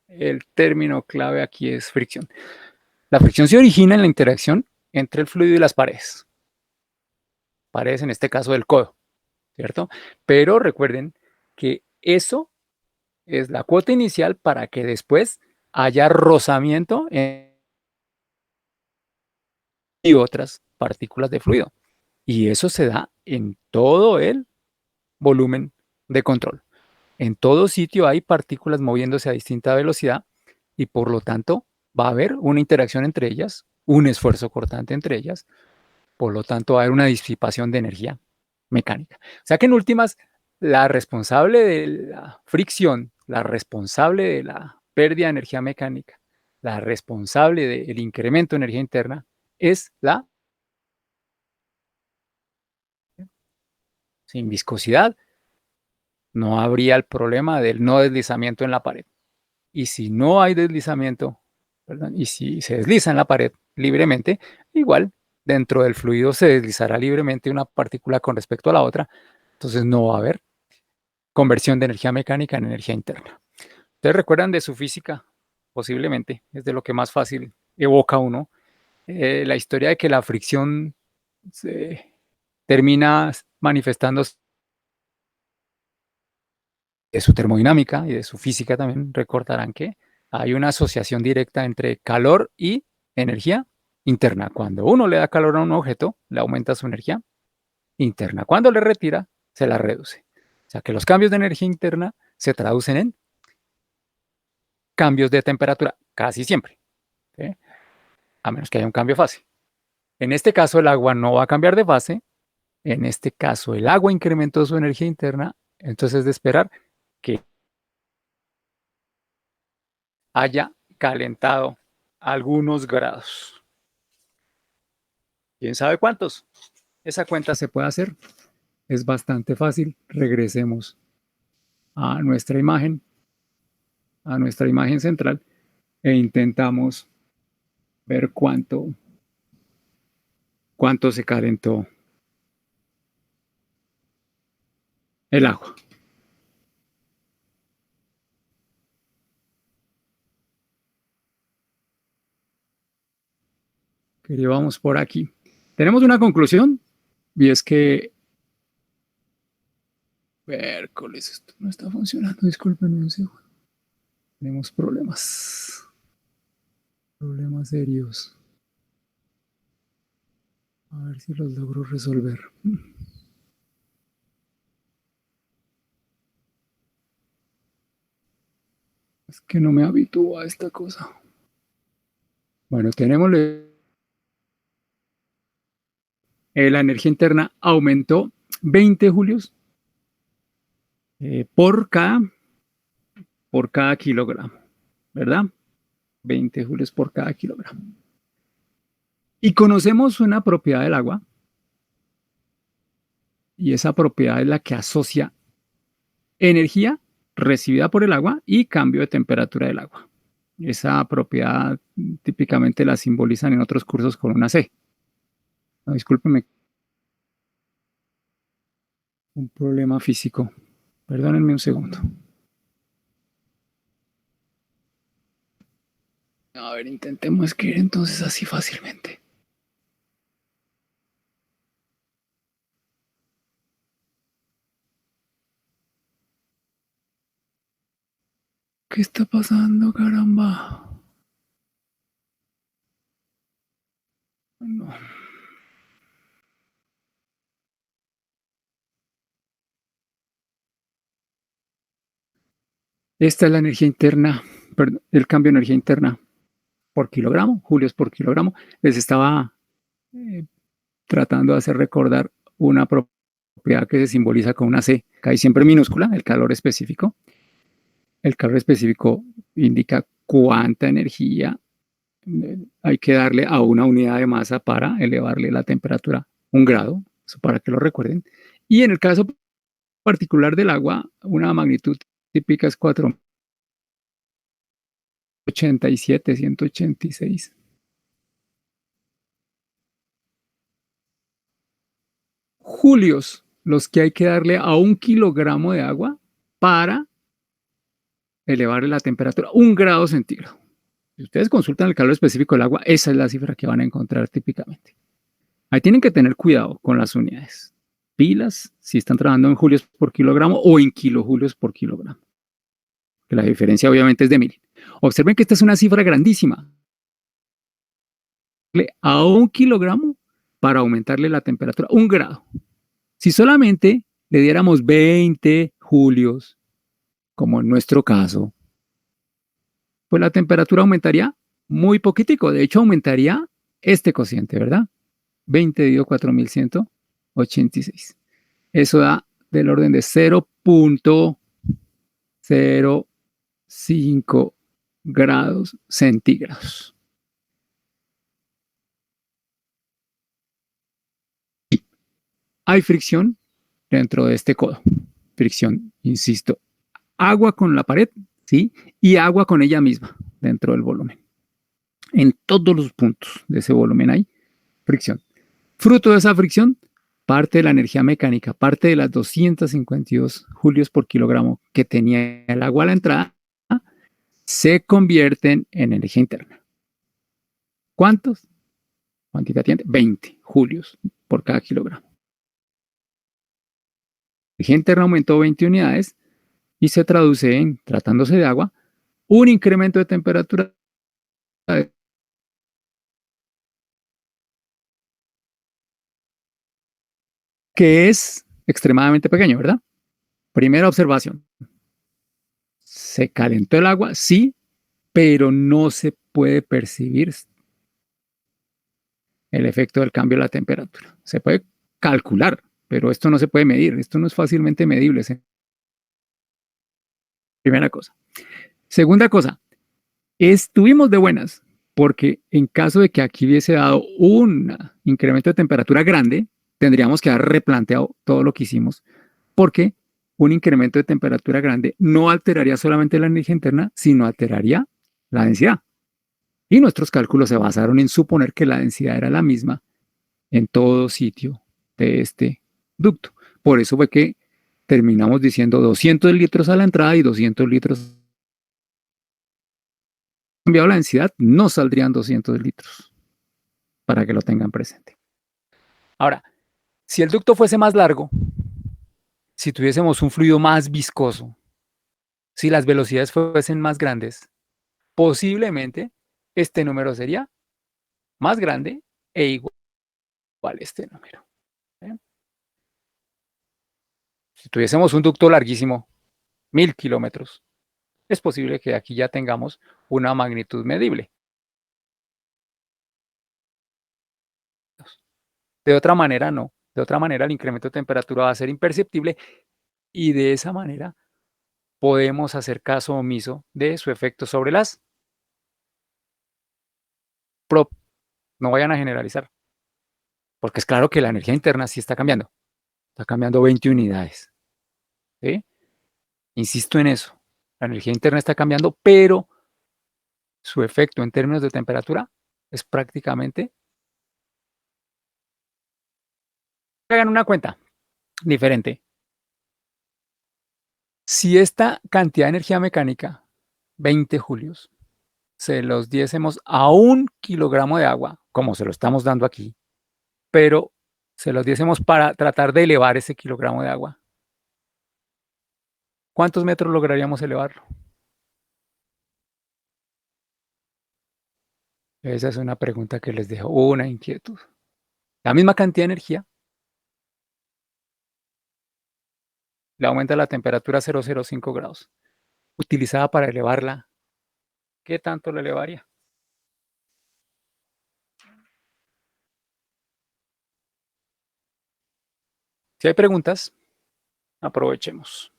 S2: El término clave aquí es fricción. La fricción se origina en la interacción entre el fluido y las paredes. Paredes, en este caso, del codo, ¿cierto? Pero recuerden que eso es la cuota inicial para que después haya rozamiento y otras partículas de fluido. Y eso se da en todo el volumen de control. En todo sitio hay partículas moviéndose a distinta velocidad y por lo tanto va a haber una interacción entre ellas, un esfuerzo cortante entre ellas, por lo tanto va a haber una disipación de energía mecánica. O sea que en últimas, la responsable de la fricción, la responsable de la pérdida de energía mecánica, la responsable del incremento de energía interna es la sin viscosidad. No habría el problema del no deslizamiento en la pared. Y si no hay deslizamiento, ¿verdad? Y si se desliza en la pared libremente, igual dentro del fluido se deslizará libremente una partícula con respecto a la otra, entonces no va a haber conversión de energía mecánica en energía interna. ¿Ustedes recuerdan de su física? Posiblemente, es de lo que más fácil evoca uno. La historia de que la fricción se termina manifestándose de su termodinámica y de su física también. Recordarán que hay una asociación directa entre calor y energía interna. Cuando uno le da calor a un objeto, le aumenta su energía interna. Cuando le retira, se la reduce. O sea que los cambios de energía interna se traducen en cambios de temperatura, casi siempre, ¿sí? A menos que haya un cambio de fase. En este caso, el agua no va a cambiar de fase. En este caso, el agua incrementó su energía interna. Entonces es de esperar que haya calentado algunos grados. ¿Quién sabe cuántos? Esa cuenta se puede hacer. Es bastante fácil. Regresemos a nuestra imagen central e intentamos ver cuánto se calentó el agua. Que llevamos por aquí. Tenemos una conclusión y es que miércoles, esto no está funcionando. Discúlpenme un segundo. Tenemos problemas serios. A ver si los logro resolver. Es que no me habitúo a esta cosa. Bueno, tenemos la energía interna aumentó 20 julios por cada kilogramo, ¿verdad? 20 julios por cada kilogramo. Y conocemos una propiedad del agua, y esa propiedad es la que asocia energía recibida por el agua y cambio de temperatura del agua. Esa propiedad típicamente la simbolizan en otros cursos con una C. No, discúlpenme. Un problema físico. Perdónenme un segundo. A ver, intentemos escribir entonces así fácilmente. ¿Qué está pasando, caramba? No. Esta es la energía interna, perdón, el cambio de energía interna por kilogramo, julios por kilogramo. Les estaba tratando de hacer recordar una propiedad que se simboliza con una C, que hay siempre minúscula, el calor específico. El calor específico indica cuánta energía hay que darle a una unidad de masa para elevarle la temperatura 1 grado, eso para que lo recuerden. Y en el caso particular del agua, una magnitud típica es 487, 186. Julios, los que hay que darle a 1 kilogramo de agua para elevarle la temperatura 1 grado centígrado. Si ustedes consultan el calor específico del agua, esa es la cifra que van a encontrar típicamente. Ahí tienen que tener cuidado con las unidades. Pilas, si están trabajando en julios por kilogramo o en kilojulios por kilogramo. Que la diferencia obviamente es de 1000. Observen que esta es una cifra grandísima. A 1 kilogramo para aumentarle la temperatura 1 grado. Si solamente le diéramos 20 julios, como en nuestro caso, pues la temperatura aumentaría muy poquitico. De hecho, aumentaría este cociente, ¿verdad? 20 dividido 4186. Eso da del orden de 0.05 grados centígrados. Hay fricción dentro de este codo. Fricción, insisto, agua con la pared, ¿sí? Y agua con ella misma dentro del volumen. En todos los puntos de ese volumen hay fricción. Fruto de esa fricción parte de la energía mecánica, parte de las 252 julios por kilogramo que tenía el agua a la entrada, se convierten en energía interna. ¿Cuántos? Cuantitativamente, 20 julios por cada kilogramo. La energía interna aumentó 20 unidades y se traduce en, tratándose de agua, un incremento de temperatura que es extremadamente pequeño, ¿verdad? Primera observación. ¿Se calentó el agua? Sí, pero no se puede percibir el efecto del cambio de la temperatura. Se puede calcular, pero esto no se puede medir. Esto no es fácilmente medible. Primera cosa. Segunda cosa, estuvimos de buenas porque en caso de que aquí hubiese dado un incremento de temperatura grande, tendríamos que haber replanteado todo lo que hicimos porque un incremento de temperatura grande no alteraría solamente la energía interna, sino alteraría la densidad. Y nuestros cálculos se basaron en suponer que la densidad era la misma en todo sitio de este ducto. Por eso fue que terminamos diciendo 200 litros a la entrada y 200 litros. Cambiado la densidad, no saldrían 200 litros, para que lo tengan presente. Ahora, si el ducto fuese más largo, si tuviésemos un fluido más viscoso, si las velocidades fuesen más grandes, posiblemente este número sería más grande e igual a este número. ¿Eh? Si tuviésemos un ducto larguísimo, 1000 kilómetros, es posible que aquí ya tengamos una magnitud medible. De otra manera, no. De otra manera, el incremento de temperatura va a ser imperceptible y de esa manera podemos hacer caso omiso de su efecto sobre las prop. No vayan a generalizar, porque es claro que la energía interna sí está cambiando 20 unidades. ¿Sí? Insisto en eso, la energía interna está cambiando, pero su efecto en términos de temperatura es prácticamente, hagan una cuenta diferente. Si esta cantidad de energía mecánica, 20 julios, se los diésemos a 1 kilogramo de agua, como se lo estamos dando aquí, pero se los diésemos para tratar de elevar ese kilogramo de agua, ¿cuántos metros lograríamos elevarlo? Esa es una pregunta que les dejo, una inquietud. La misma cantidad de energía le aumenta la temperatura a 0,05 grados, utilizada para elevarla. ¿Qué tanto la elevaría? Si hay preguntas, aprovechemos.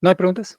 S2: ¿No hay preguntas?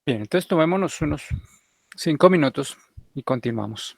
S2: Bien, entonces tomémonos unos 5 minutos y continuamos.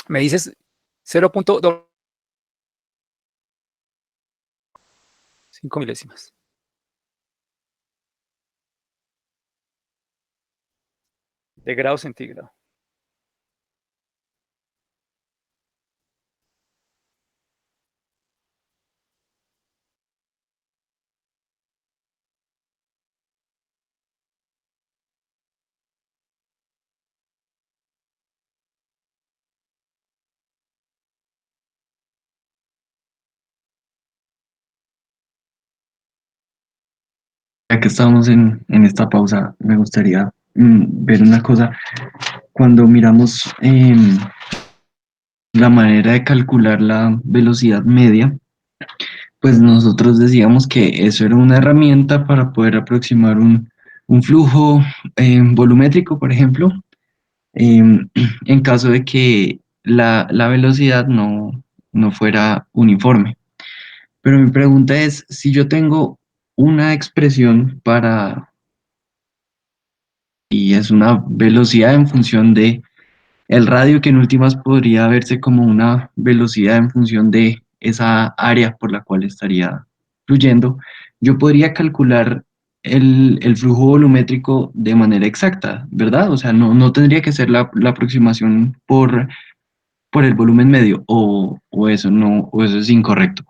S2: Me dices 0.5 milésimas de grado centígrado.
S1: Ya que estamos en esta pausa, me gustaría ver una cosa. Cuando miramos la manera de calcular la velocidad media, pues nosotros decíamos que eso era una herramienta para poder aproximar un flujo volumétrico, por ejemplo, en caso de que la velocidad no fuera uniforme. Pero mi pregunta es, si yo tengo una expresión para, y es una velocidad en función de el radio, que en últimas podría verse como una velocidad en función de esa área por la cual estaría fluyendo, yo podría calcular el flujo volumétrico de manera exacta, ¿verdad? O sea, no tendría que ser la aproximación por el volumen medio, o eso no, o eso es incorrecto.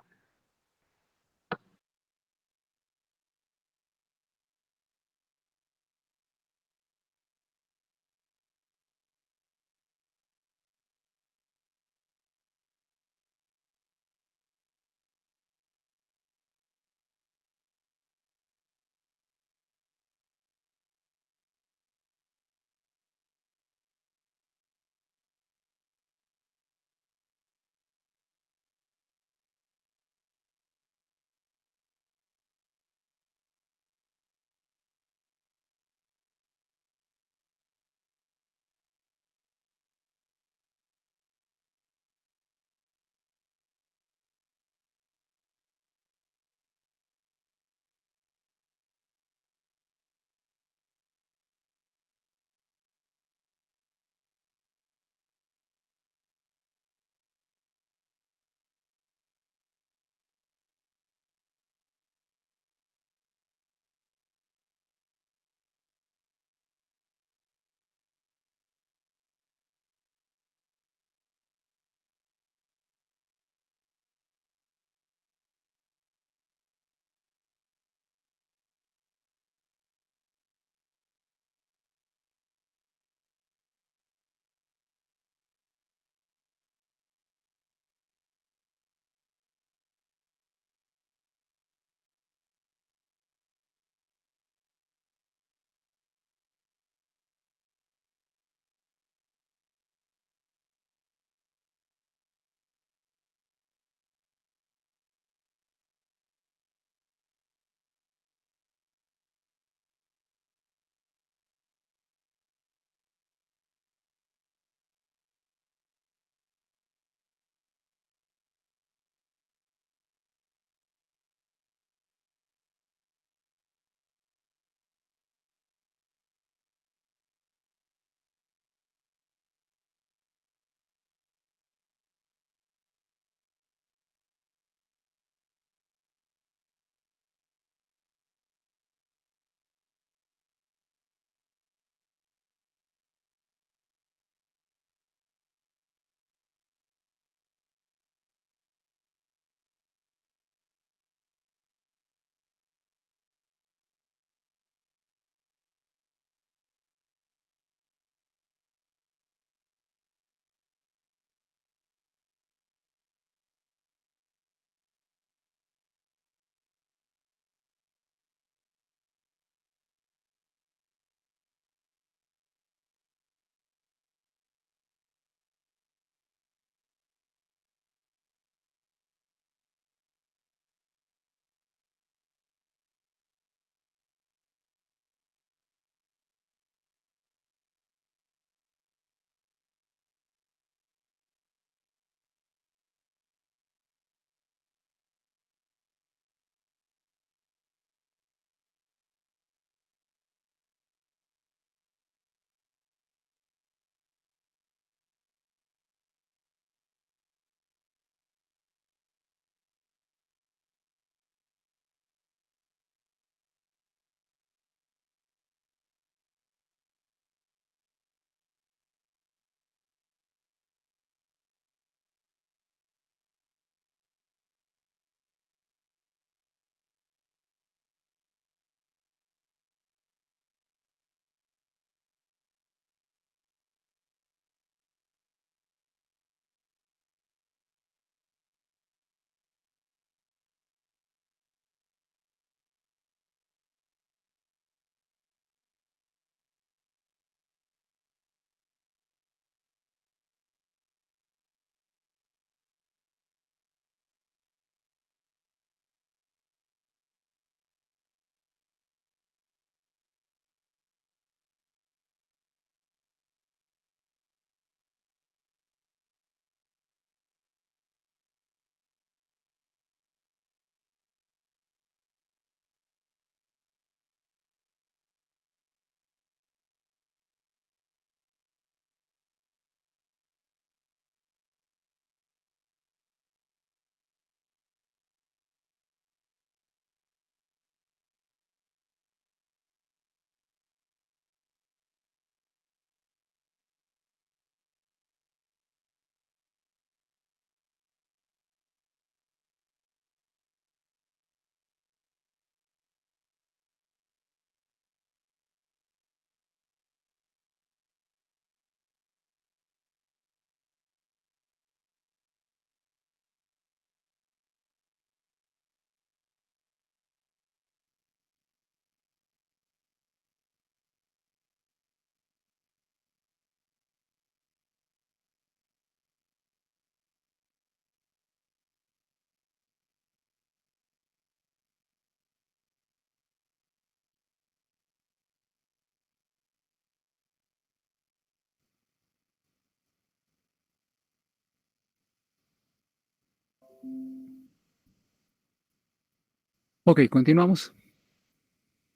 S2: Ok, continuamos.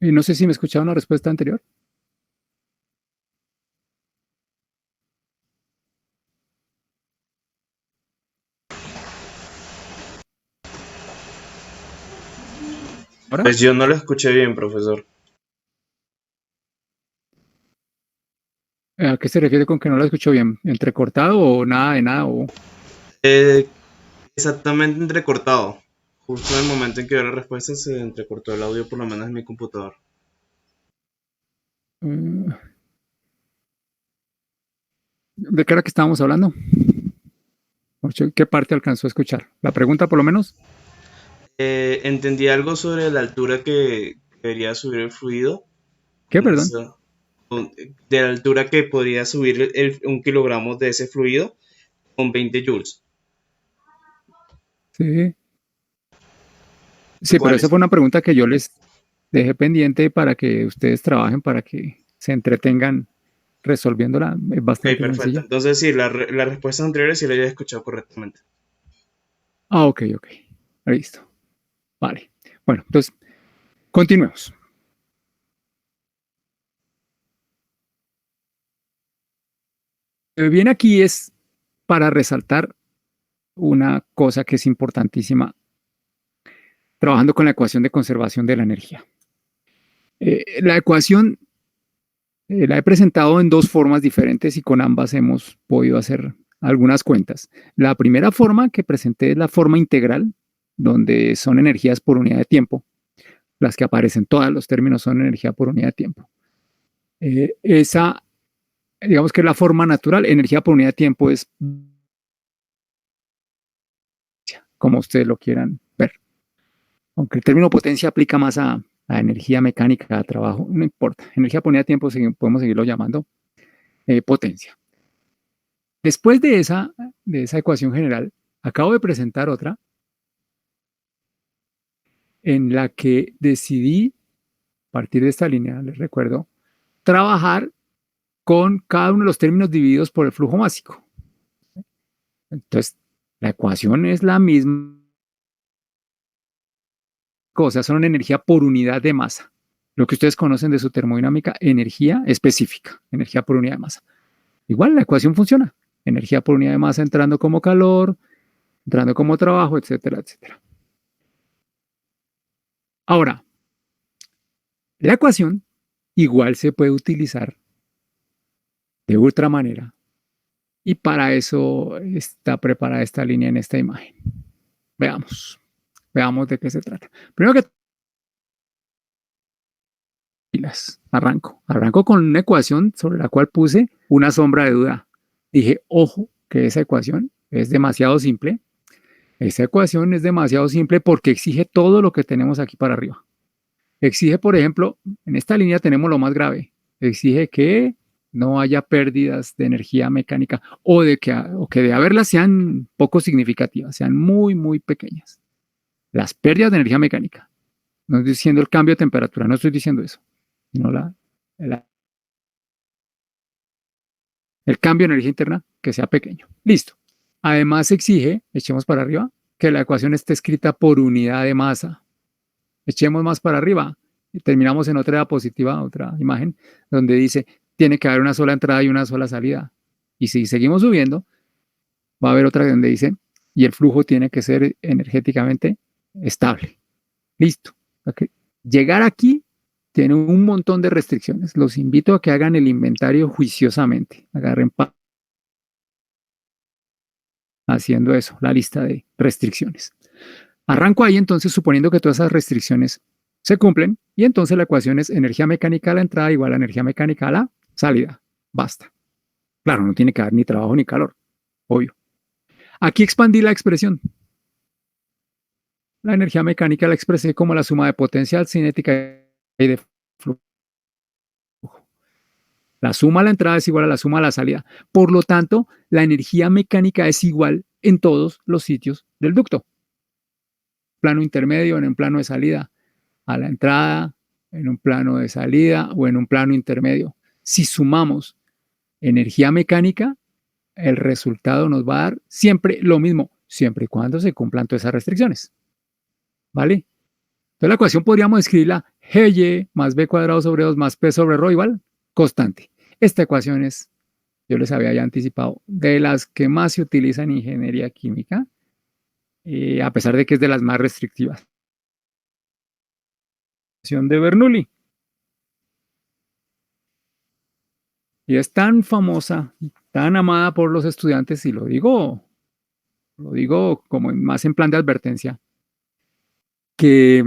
S2: Y no sé si me escucharon la respuesta anterior. ¿Ahora?
S3: Pues yo no lo escuché bien, profesor.
S2: ¿A qué se refiere con que no lo escucho bien? ¿Entrecortado o nada de nada?
S3: Eh, Exactamente entrecortado. Justo en el momento en que dio la respuesta se entrecortó el audio, por lo menos en mi computador.
S2: Mm, ¿De qué era que estábamos hablando? ¿Qué parte alcanzó a escuchar? ¿La pregunta por lo menos?
S3: Entendí algo sobre la altura que debería subir el fluido.
S2: ¿Qué,
S3: con
S2: perdón?
S3: esa- de la altura que podría subir 1 kilogramo de ese fluido con 20 joules.
S2: Sí. Sí, pero esa
S3: ¿Cuáles?
S2: fue una pregunta que yo les dejé pendiente para que ustedes trabajen, para que se entretengan resolviéndola. Es
S3: Ok,
S2: bastante
S3: perfecto.
S2: sencilla.
S3: Entonces sí, las respuestas anteriores sí las había escuchado correctamente.
S2: Ah, ok, ok. Listo. Vale. Bueno, entonces, continuemos. Lo que viene aquí es para resaltar una cosa que es importantísima trabajando con la ecuación de conservación de la energía. La ecuación la he presentado en dos formas diferentes y con ambas hemos podido hacer algunas cuentas. La primera forma que presenté es la forma integral, donde son energías por unidad de tiempo. Las que aparecen, todos los términos son energía por unidad de tiempo. Esa, digamos que es la forma natural, energía por unidad de tiempo es como ustedes lo quieran ver. Aunque el término potencia aplica más a energía mecánica, a trabajo, no importa. Energía por unidad de tiempo podemos seguirlo llamando potencia. Después de esa ecuación general, acabo de presentar otra en la que decidí, a partir de esta línea, les recuerdo, trabajar con cada uno de los términos divididos por el flujo másico. Entonces, la ecuación es la misma cosa, son energía por unidad de masa. Lo que ustedes conocen de su termodinámica, energía específica, energía por unidad de masa. Igual la ecuación funciona. Energía por unidad de masa entrando como calor, entrando como trabajo, etcétera, etcétera. Ahora, la ecuación igual se puede utilizar de otra manera y para eso está preparada esta línea en esta imagen. Veamos de qué se trata. Primero que arranco con una ecuación sobre la cual puse una sombra de duda. Dije, ojo, que esa ecuación es demasiado simple. Esa ecuación es demasiado simple porque exige todo lo que tenemos aquí para arriba. Exige, por ejemplo, en esta línea tenemos lo más grave. Exige que no haya pérdidas de energía mecánica o que de haberlas sean poco significativas, sean muy, muy pequeñas. Las pérdidas de energía mecánica. No estoy diciendo el cambio de temperatura, no estoy diciendo eso, sino el cambio de energía interna que sea pequeño. Listo. Además exige, echemos para arriba, que la ecuación esté escrita por unidad de masa. Echemos más para arriba y terminamos en otra diapositiva, otra imagen, donde dice, tiene que haber una sola entrada y una sola salida. Y si seguimos subiendo, va a haber otra donde dice, y el flujo tiene que ser energéticamente estable. Listo. Okay. Llegar aquí tiene un montón de restricciones. Los invito a que hagan el inventario juiciosamente. Agarren haciendo eso, la lista de restricciones. Arranco ahí entonces suponiendo que todas esas restricciones se cumplen y entonces la ecuación es energía mecánica a la entrada igual a energía mecánica a la salida. Basta. Claro, no tiene que haber ni trabajo ni calor, obvio. Aquí expandí la expresión. La energía mecánica la expresé como la suma de potencial cinética y de flujo. La suma a la entrada es igual a la suma a la salida. Por lo tanto, la energía mecánica es igual en todos los sitios del ducto. Plano intermedio, en un plano de salida, a la entrada, en un plano de salida o en un plano intermedio. Si sumamos energía mecánica, el resultado nos va a dar siempre lo mismo. siempre y cuando se cumplan todas esas restricciones. ¿Vale? Entonces la ecuación podríamos escribirla Gy más b cuadrado sobre 2 más p sobre ρ igual constante. Esta ecuación es, yo les había ya anticipado, de las que más se utilizan en ingeniería química, a pesar de que es de las más restrictivas. De Bernoulli. Y es tan famosa, tan amada por los estudiantes, y lo digo como más en plan de advertencia, que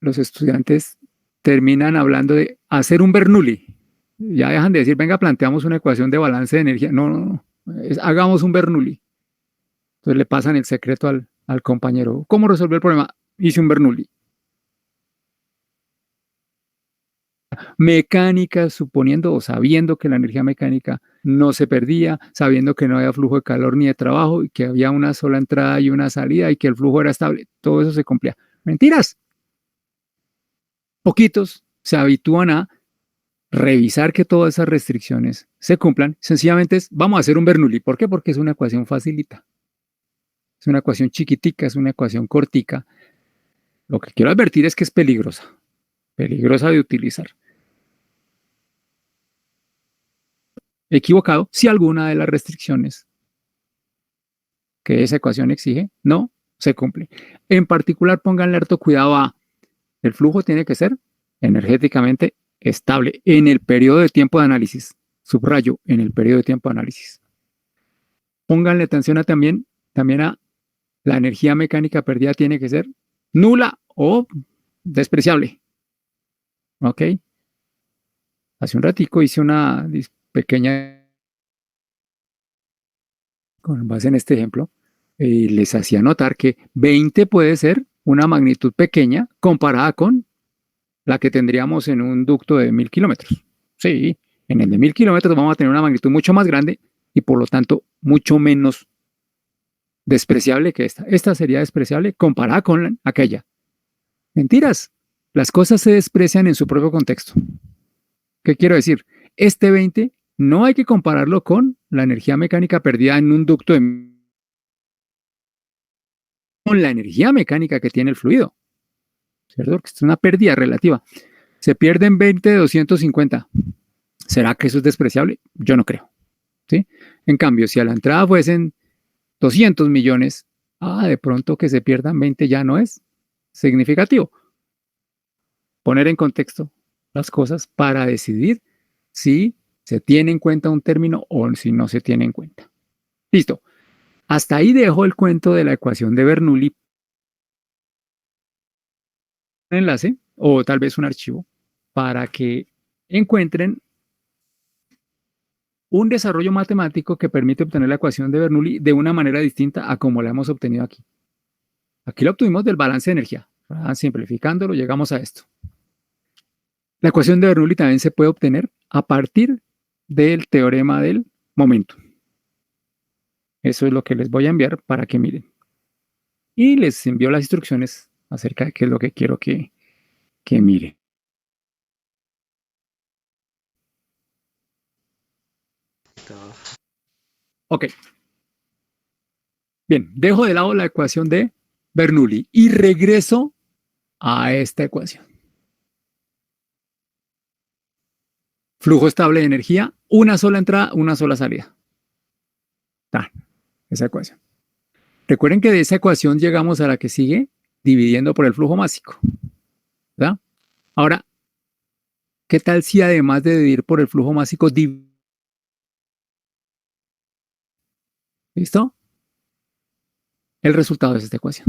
S2: los estudiantes terminan hablando de hacer un Bernoulli. Ya dejan de decir, venga, planteamos una ecuación de balance de energía. No. Hagamos un Bernoulli. Entonces le pasan el secreto al compañero. ¿Cómo resolver el problema? Hice un Bernoulli. Mecánica, suponiendo o sabiendo que la energía mecánica no se perdía, sabiendo que no había flujo de calor ni de trabajo y que había una sola entrada y una salida y que el flujo era estable, todo eso se cumplía. Mentiras. Poquitos se habitúan a revisar que todas esas restricciones se cumplan. Sencillamente vamos a hacer un Bernoulli. ¿Por qué? Porque es una ecuación facilita. Es una ecuación chiquitica, es una ecuación cortica. Lo que quiero advertir es que es peligrosa de utilizar. Equivocado si alguna de las restricciones que esa ecuación exige no se cumple. En particular, pónganle harto cuidado a el flujo tiene que ser energéticamente estable en el periodo de tiempo de análisis. Subrayo, en el periodo de tiempo de análisis. Pónganle atención también a la energía mecánica perdida tiene que ser nula o despreciable. ¿Ok? Hace un ratico hice una pequeña con base en este ejemplo, les hacía notar que 20 puede ser una magnitud pequeña comparada con la que tendríamos en un ducto de 1000 kilómetros. Sí, en el de 1000 kilómetros vamos a tener una magnitud mucho más grande y por lo tanto mucho menos despreciable que esta. Esta sería despreciable comparada con aquella. Mentiras. Las cosas se desprecian en su propio contexto. ¿Qué quiero decir? Este 20 no hay que compararlo con la energía mecánica perdida en un ducto con la energía mecánica que tiene el fluido. ¿Cierto? Porque es una pérdida relativa. Se pierden 20 de 250. ¿Será que eso es despreciable? Yo no creo. ¿Sí? En cambio, si a la entrada fuesen 200 millones, de pronto que se pierdan 20 ya no es significativo. Poner en contexto las cosas para decidir si se tiene en cuenta un término o si no se tiene en cuenta. Listo. Hasta ahí dejo el cuento de la ecuación de Bernoulli. Un enlace o tal vez un archivo para que encuentren un desarrollo matemático que permite obtener la ecuación de Bernoulli de una manera distinta a como la hemos obtenido aquí. Aquí la obtuvimos del balance de energía. Simplificándolo, llegamos a esto. La ecuación de Bernoulli también se puede obtener a partir del teorema del momento. Eso es lo que les voy a enviar para que miren. Y les envío las instrucciones acerca de qué es lo que quiero que miren. Ok. Bien, dejo de lado la ecuación de Bernoulli y regreso a esta ecuación. Flujo estable de energía, una sola entrada, una sola salida. Esa ecuación. Recuerden que de esa ecuación llegamos a la que sigue dividiendo por el flujo másico. ¿Verdad? Ahora, ¿qué tal si además de dividir por el flujo másico, ¿listo? El resultado es esta ecuación.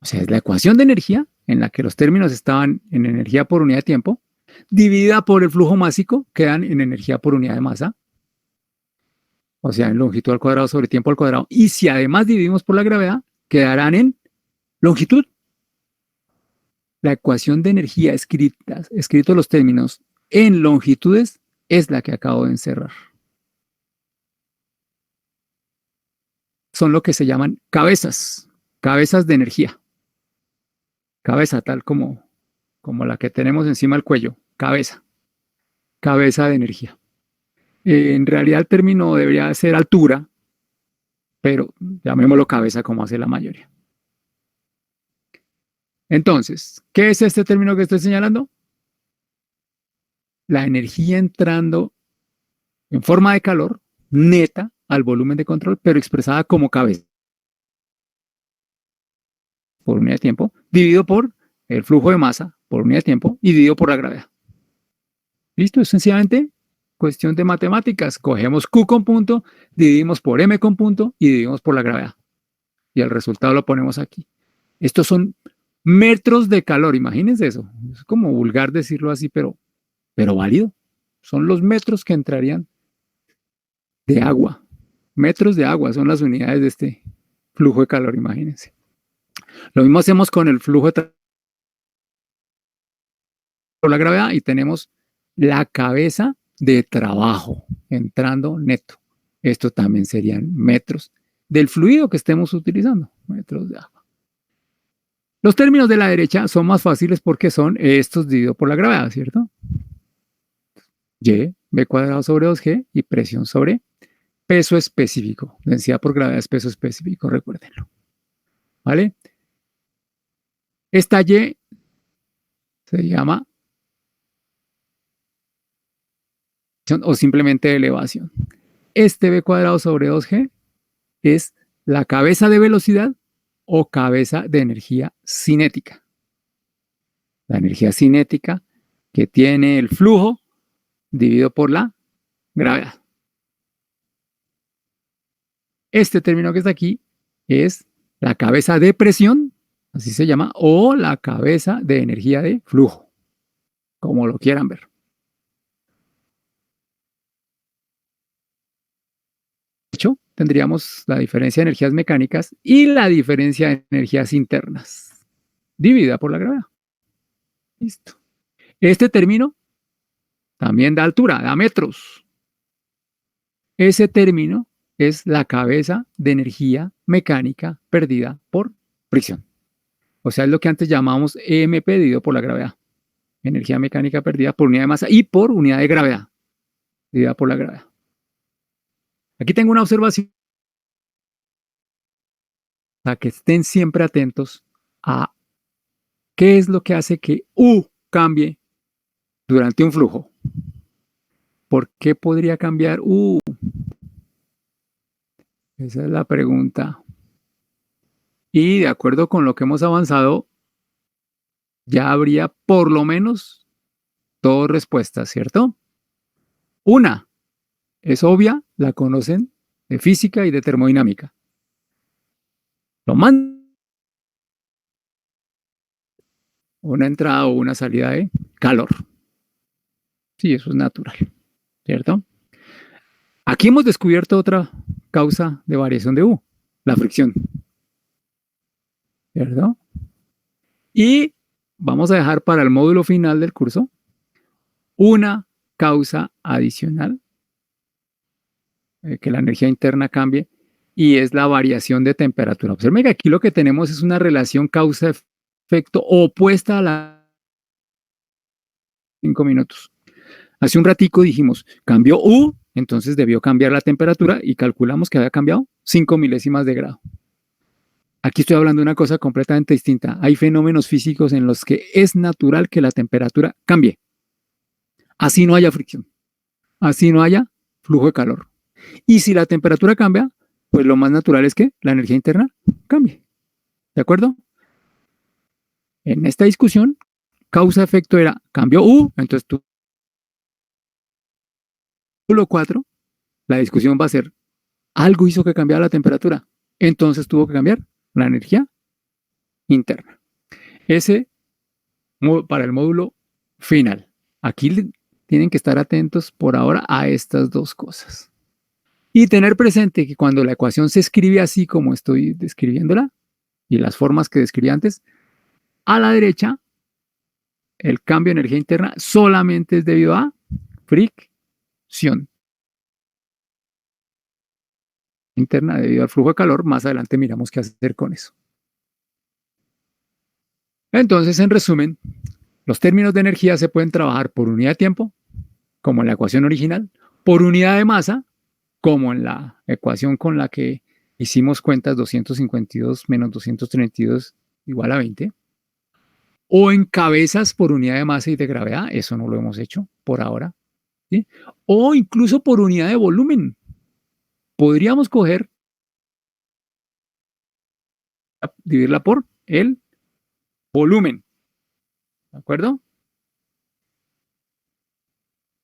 S2: O sea, es la ecuación de energía en la que los términos estaban en energía por unidad de tiempo, dividida por el flujo másico, quedan en energía por unidad de masa. O sea, en longitud al cuadrado sobre tiempo al cuadrado. Y si además dividimos por la gravedad, quedarán en longitud. La ecuación de energía escrito los términos en longitudes, es la que acabo de encerrar. Son lo que se llaman cabezas de energía. Cabeza tal como la que tenemos encima del cuello. Cabeza de energía. En realidad el término debería ser altura, pero llamémoslo cabeza como hace la mayoría. Entonces, ¿qué es este término que estoy señalando? La energía entrando en forma de calor neta al volumen de control, pero expresada como cabeza por unidad de tiempo, dividido por el flujo de masa por unidad de tiempo y dividido por la gravedad. ¿Listo? Es sencillamente cuestión de matemáticas. Cogemos Q con punto, dividimos por M con punto y dividimos por la gravedad. Y el resultado lo ponemos aquí. Estos son metros de calor, imagínense eso. Es como vulgar decirlo así, pero válido. Son los metros que entrarían de agua. Metros de agua son las unidades de este flujo de calor, imagínense. Lo mismo hacemos con el flujo de por la gravedad y tenemos la cabeza de trabajo entrando neto. Esto también serían metros del fluido que estemos utilizando, metros de agua. Los términos de la derecha son más fáciles porque son estos dividido por la gravedad, ¿cierto? Y, B cuadrado sobre 2G y presión sobre peso específico. Densidad por gravedad es peso específico, recuérdenlo. ¿Vale? Esta Y se llama o simplemente elevación. Este B cuadrado sobre 2G es la cabeza de velocidad o cabeza de energía cinética. La energía cinética que tiene el flujo dividido por la gravedad. Este término que está aquí es la cabeza de presión, así se llama, o la cabeza de energía de flujo, como lo quieran ver. De hecho, tendríamos la diferencia de energías mecánicas y la diferencia de energías internas, dividida por la gravedad. Listo. Este término también da altura, da metros. Ese término es la cabeza de energía mecánica perdida por fricción. O sea, es lo que antes llamábamos EMP dividido por la gravedad. Energía mecánica perdida por unidad de masa y por unidad de gravedad, dividida por la gravedad. Aquí tengo una observación para que estén siempre atentos a qué es lo que hace que U cambie durante un flujo. ¿Por qué podría cambiar U? Esa es la pregunta. Y de acuerdo con lo que hemos avanzado, ya habría por lo menos dos respuestas, ¿cierto? Una es obvia, la conocen de física y de termodinámica. Lo más una entrada o una salida de calor. Sí, eso es natural, ¿cierto? Aquí hemos descubierto otra causa de variación de U, la fricción, ¿cierto? Y vamos a dejar para el módulo final del curso una causa adicional, que la energía interna cambie, y es la variación de temperatura. Observen que aquí lo que tenemos es una relación causa-efecto opuesta a la 5 minutos. Hace un ratico dijimos, cambió U, entonces debió cambiar la temperatura y calculamos que había cambiado 5 milésimas de grado. Aquí estoy hablando de una cosa completamente distinta. Hay fenómenos físicos en los que es natural que la temperatura cambie. Así no haya fricción, así no haya flujo de calor. Y si la temperatura cambia, pues lo más natural es que la energía interna cambie. ¿De acuerdo? En esta discusión, causa-efecto era, cambió U, entonces tú módulo 4, la discusión va a ser, algo hizo que cambiara la temperatura, entonces tuvo que cambiar la energía interna. Ese para el módulo final. Aquí tienen que estar atentos por ahora a estas dos cosas. Y tener presente que cuando la ecuación se escribe así como estoy describiéndola, y las formas que describí antes, a la derecha, el cambio de energía interna solamente es debido a fricción interna debido al flujo de calor. Más adelante miramos qué hacer con eso. Entonces, en resumen, los términos de energía se pueden trabajar por unidad de tiempo, como en la ecuación original, por unidad de masa, como en la ecuación con la que hicimos cuentas 252 menos 232 igual a 20, o en cabezas por unidad de masa y de gravedad, eso no lo hemos hecho por ahora, ¿sí? O incluso por unidad de volumen. Podríamos coger, dividirla por el volumen, ¿de acuerdo?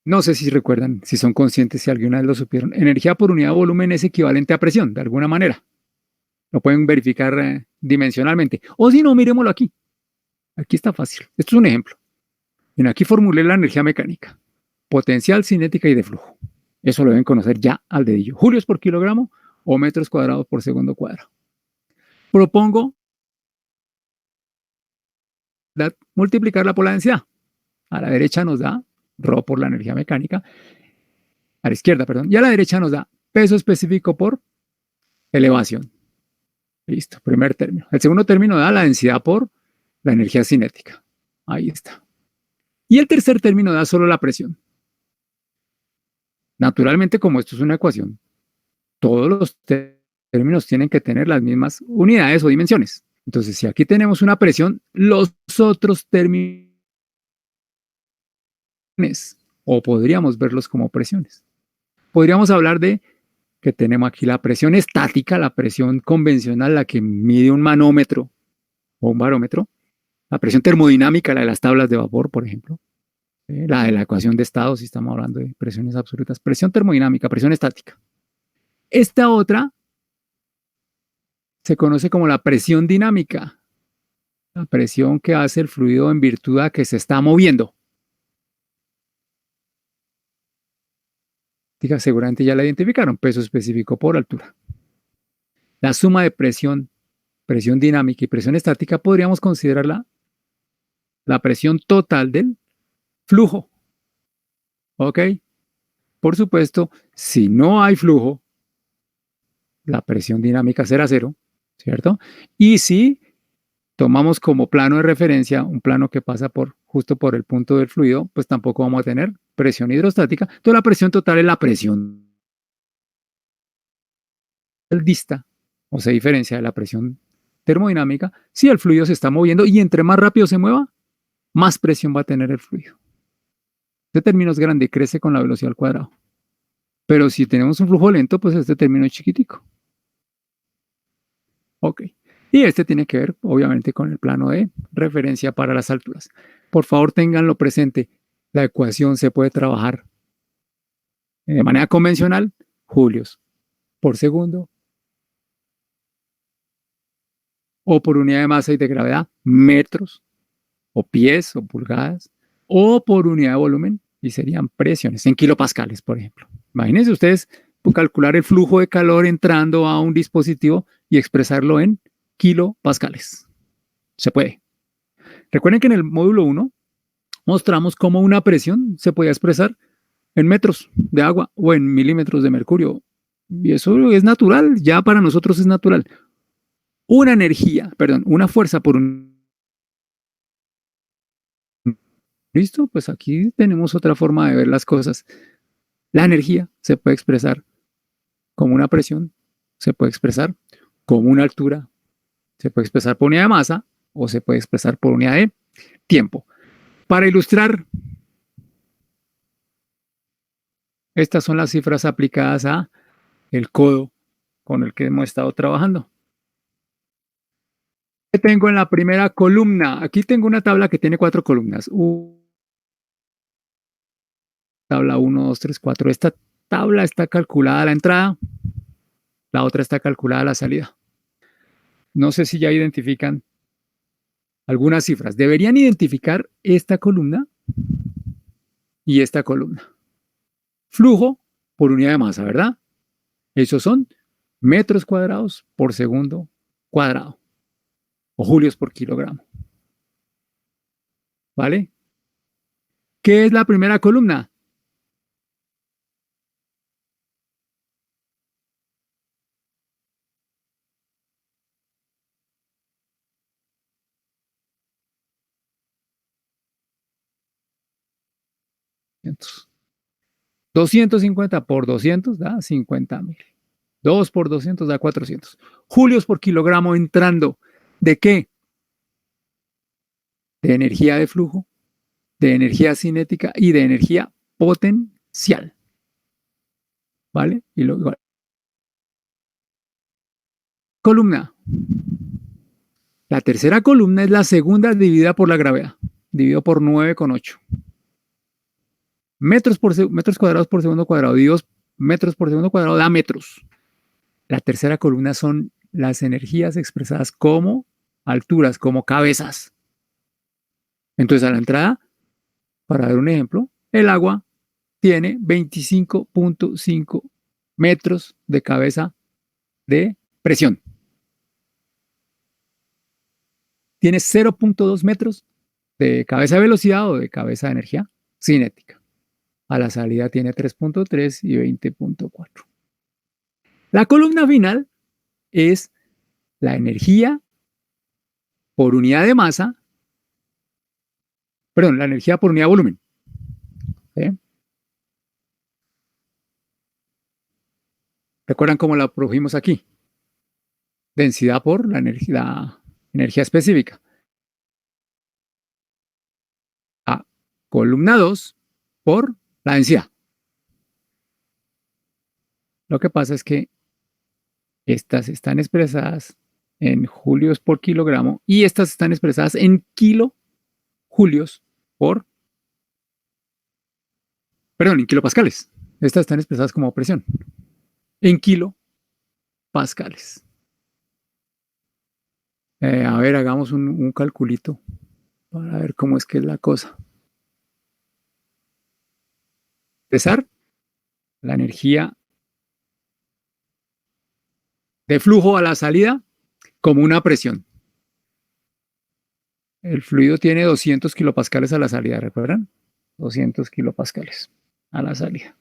S2: No sé si recuerdan, si son conscientes, si alguna vez lo supieron. Energía por unidad de volumen es equivalente a presión, de alguna manera. Lo pueden verificar dimensionalmente. O si no, miremoslo aquí. Aquí está fácil. Esto es un ejemplo. Bien, aquí formulé la energía mecánica, potencial, cinética y de flujo. Eso lo deben conocer ya al dedillo. Julios por kilogramo o metros cuadrados por segundo cuadrado. Propongo multiplicarla por la densidad. A la derecha nos da ρ por la energía mecánica. A la izquierda, perdón. Y a la derecha nos da peso específico por elevación. Listo, primer término. El segundo término da la densidad por la energía cinética. Ahí está. Y el tercer término da solo la presión. Naturalmente, como esto es una ecuación, todos los términos tienen que tener las mismas unidades o dimensiones. Entonces, si aquí tenemos una presión, los otros términos, o podríamos verlos como presiones. Podríamos hablar de que tenemos aquí la presión estática, la presión convencional, la que mide un manómetro o un barómetro, la presión termodinámica, la de las tablas de vapor, por ejemplo, la de la ecuación de estado, si estamos hablando de presiones absolutas, presión termodinámica, presión estática. Esta otra se conoce como la presión dinámica, la presión que hace el fluido en virtud a que se está moviendo. Seguramente ya la identificaron, peso específico por altura. La suma de presión, presión dinámica y presión estática podríamos considerarla la presión total del flujo. ¿Ok? Por supuesto, si no hay flujo, la presión dinámica será cero, ¿cierto? Y si tomamos como plano de referencia un plano que pasa justo por el punto del fluido, pues tampoco vamos a tener presión hidrostática. Entonces la presión total es la presión dista, o se diferencia de la presión termodinámica, si el fluido se está moviendo y entre más rápido se mueva, más presión va a tener el fluido. Este término es grande, crece con la velocidad al cuadrado. Pero si tenemos un flujo lento, pues este término es chiquitico. Ok. Y este tiene que ver, obviamente, con el plano de referencia para las alturas. Por favor, ténganlo presente. La ecuación se puede trabajar de manera convencional, julios por segundo, o por unidad de masa y de gravedad, metros, o pies, o pulgadas, o por unidad de volumen, y serían presiones, en kilopascales, por ejemplo. Imagínense ustedes calcular el flujo de calor entrando a un dispositivo y expresarlo en kilopascales. Se puede. Recuerden que en el módulo 1 mostramos cómo una presión se podía expresar en metros de agua o en milímetros de mercurio. Y eso es natural, ya para nosotros es natural. Una fuerza por un... ¿Listo? Pues aquí tenemos otra forma de ver las cosas. La energía se puede expresar como una presión, se puede expresar como una altura, se puede expresar por unidad de masa o se puede expresar por unidad de tiempo. Para ilustrar, estas son las cifras aplicadas a el codo con el que hemos estado trabajando. ¿Qué tengo en la primera columna? Aquí tengo una tabla que tiene 4 columnas. Tabla 1, 2, 3, 4. Esta tabla está calculada a la entrada, la otra está calculada a la salida. No sé si ya identifican algunas cifras. Deberían identificar esta columna y esta columna. Flujo por unidad de masa, ¿verdad? Esos son metros cuadrados por segundo cuadrado o julios por kilogramo. ¿Vale? ¿Qué es la primera columna? 250 por 200 da 50.000. 2 por 200 da 400. Julios por kilogramo entrando. ¿De qué? De energía de flujo, de energía cinética y de energía potencial. ¿Vale? Y luego, columna. La tercera columna es la segunda dividida por la gravedad, dividido por 9,8. Metros cuadrados por segundo cuadrado, divididos metros por segundo cuadrado, da metros. La tercera columna son las energías expresadas como alturas, como cabezas. Entonces, a la entrada, para dar un ejemplo, el agua tiene 25.5 metros de cabeza de presión. Tiene 0.2 metros de cabeza de velocidad o de cabeza de energía cinética. A la salida tiene 3.3 y 20.4. La columna final es la energía por unidad de masa, perdón, la energía por unidad de volumen. ¿Sí? ¿Recuerdan cómo la produjimos aquí? Densidad por la energía específica. A columna 2 por la densidad. Lo que pasa es que estas están expresadas en julios por kilogramo y estas están expresadas en kilojulios en kilopascales. Estas están expresadas como presión en kilopascales. A ver, hagamos un calculito para ver cómo es que es la cosa. Empezar, la energía de flujo a la salida como una presión. El fluido tiene 200 kilopascales a la salida, ¿recuerdan? 200 kilopascales a la salida.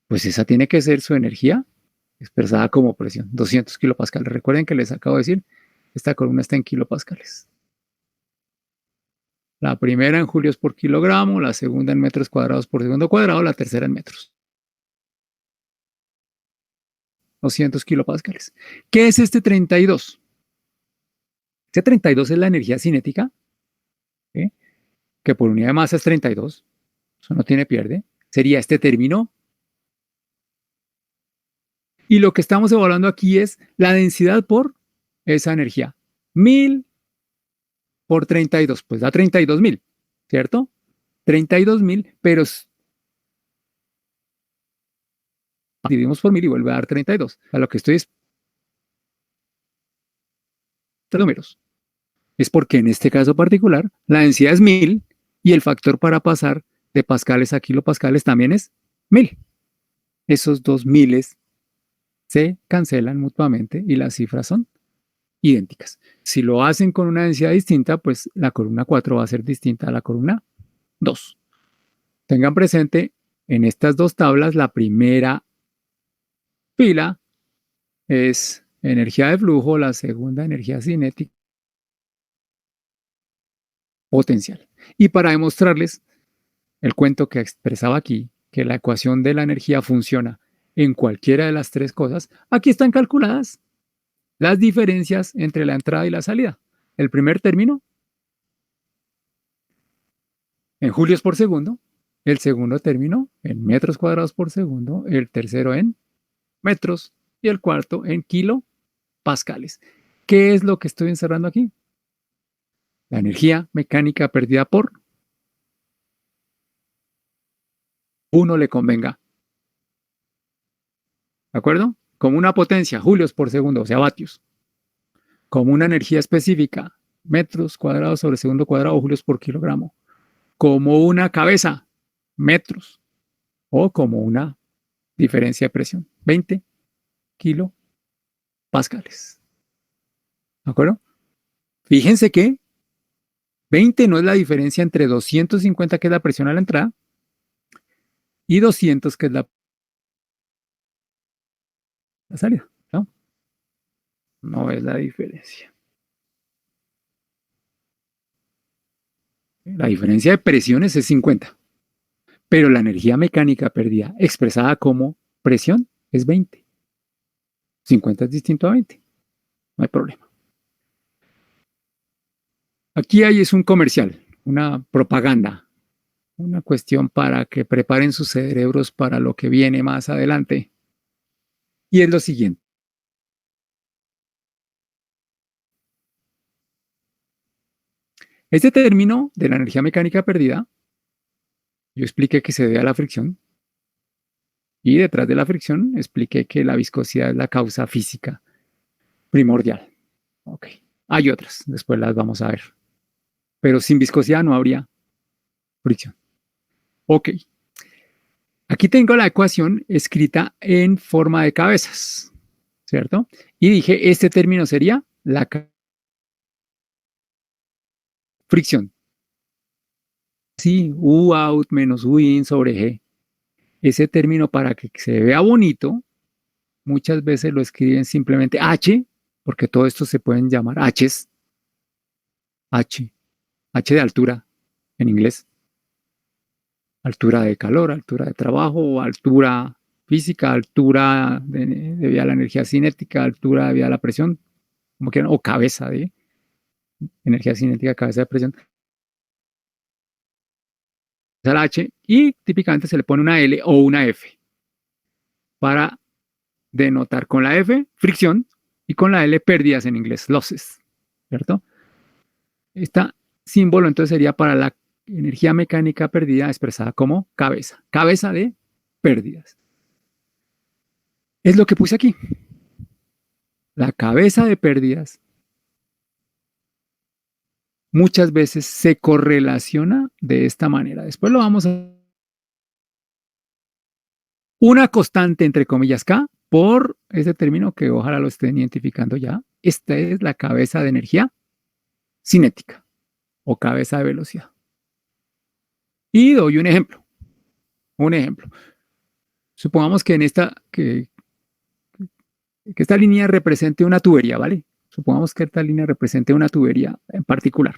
S2: Pues esa tiene que ser su energía expresada como presión, 200 kilopascales. Recuerden que les acabo de decir, esta columna está en kilopascales. La primera en julios por kilogramo, la segunda en metros cuadrados por segundo cuadrado, la tercera en metros. 200 kilopascales. ¿Qué es este 32? Este 32 es la energía cinética, ¿sí? Que por unidad de masa es 32. Eso no tiene pierde. Sería este término. Y lo que estamos evaluando aquí es la densidad por esa energía. 1000 por 32, pues da 32.000, ¿cierto? 32.000, pero dividimos por 1000 y vuelve a dar 32. A lo que estoy es números. Es porque en este caso particular la densidad es 1000 y el factor para pasar de pascales a kilopascales también es 1000. Esos dos miles se cancelan mutuamente y las cifras son idénticas. Si lo hacen con una densidad distinta, pues la columna 4 va a ser distinta a la columna 2. Tengan presente en estas dos tablas, la primera fila es energía de flujo, la segunda energía cinética potencial. Y para demostrarles el cuento que expresaba aquí, que la ecuación de la energía funciona en cualquiera de las tres cosas, aquí están calculadas las diferencias entre la entrada y la salida. El primer término en julios por segundo, el segundo término en metros cuadrados por segundo, el tercero en metros y el cuarto en kilopascales. ¿Qué es lo que estoy encerrando aquí? La energía mecánica perdida por uno le convenga. ¿De acuerdo? Como una potencia, julios por segundo, o sea, vatios. Como una energía específica, metros cuadrados sobre segundo cuadrado, julios por kilogramo. Como una cabeza, metros. O como una diferencia de presión, 20 kilopascales. ¿De acuerdo? Fíjense que 20 no es la diferencia entre 250, que es la presión a la entrada, y 200, que es la salida. ¿No? No es la diferencia. La diferencia de presiones es 50. Pero la energía mecánica perdida expresada como presión es 20. 50 es distinto a 20. No hay problema. Aquí hay es un comercial, una propaganda, una cuestión para que preparen sus cerebros para lo que viene más adelante. Y es lo siguiente. Este término de la energía mecánica perdida, yo expliqué que se debe a la fricción y detrás de la fricción expliqué que la viscosidad es la causa física primordial. Ok. Hay otras, después las vamos a ver. Pero sin viscosidad no habría fricción. Ok. Aquí tengo la ecuación escrita en forma de cabezas, ¿cierto? Y dije, este término sería la fricción. Sí, U out menos U in sobre G. Ese término, para que se vea bonito, muchas veces lo escriben simplemente H, porque todo esto se pueden llamar H's. H de altura en inglés. Altura de calor, altura de trabajo, altura física, altura debido a la energía cinética, altura debido a la presión, como quieran, o cabeza de energía cinética, cabeza de presión. Es la H y típicamente se le pone una L o una F para denotar con la F fricción y con la L pérdidas en inglés, losses, ¿cierto? Este símbolo entonces sería para la energía mecánica perdida expresada como cabeza, cabeza de pérdidas. Es lo que puse aquí. La cabeza de pérdidas muchas veces se correlaciona de esta manera. Después lo vamos a... Una constante, entre comillas, K, por ese término que ojalá lo estén identificando ya. Esta es la cabeza de energía cinética o cabeza de velocidad. Y doy un ejemplo. Un ejemplo. Supongamos que en que esta línea represente una tubería, ¿vale? Supongamos que esta línea represente una tubería en particular.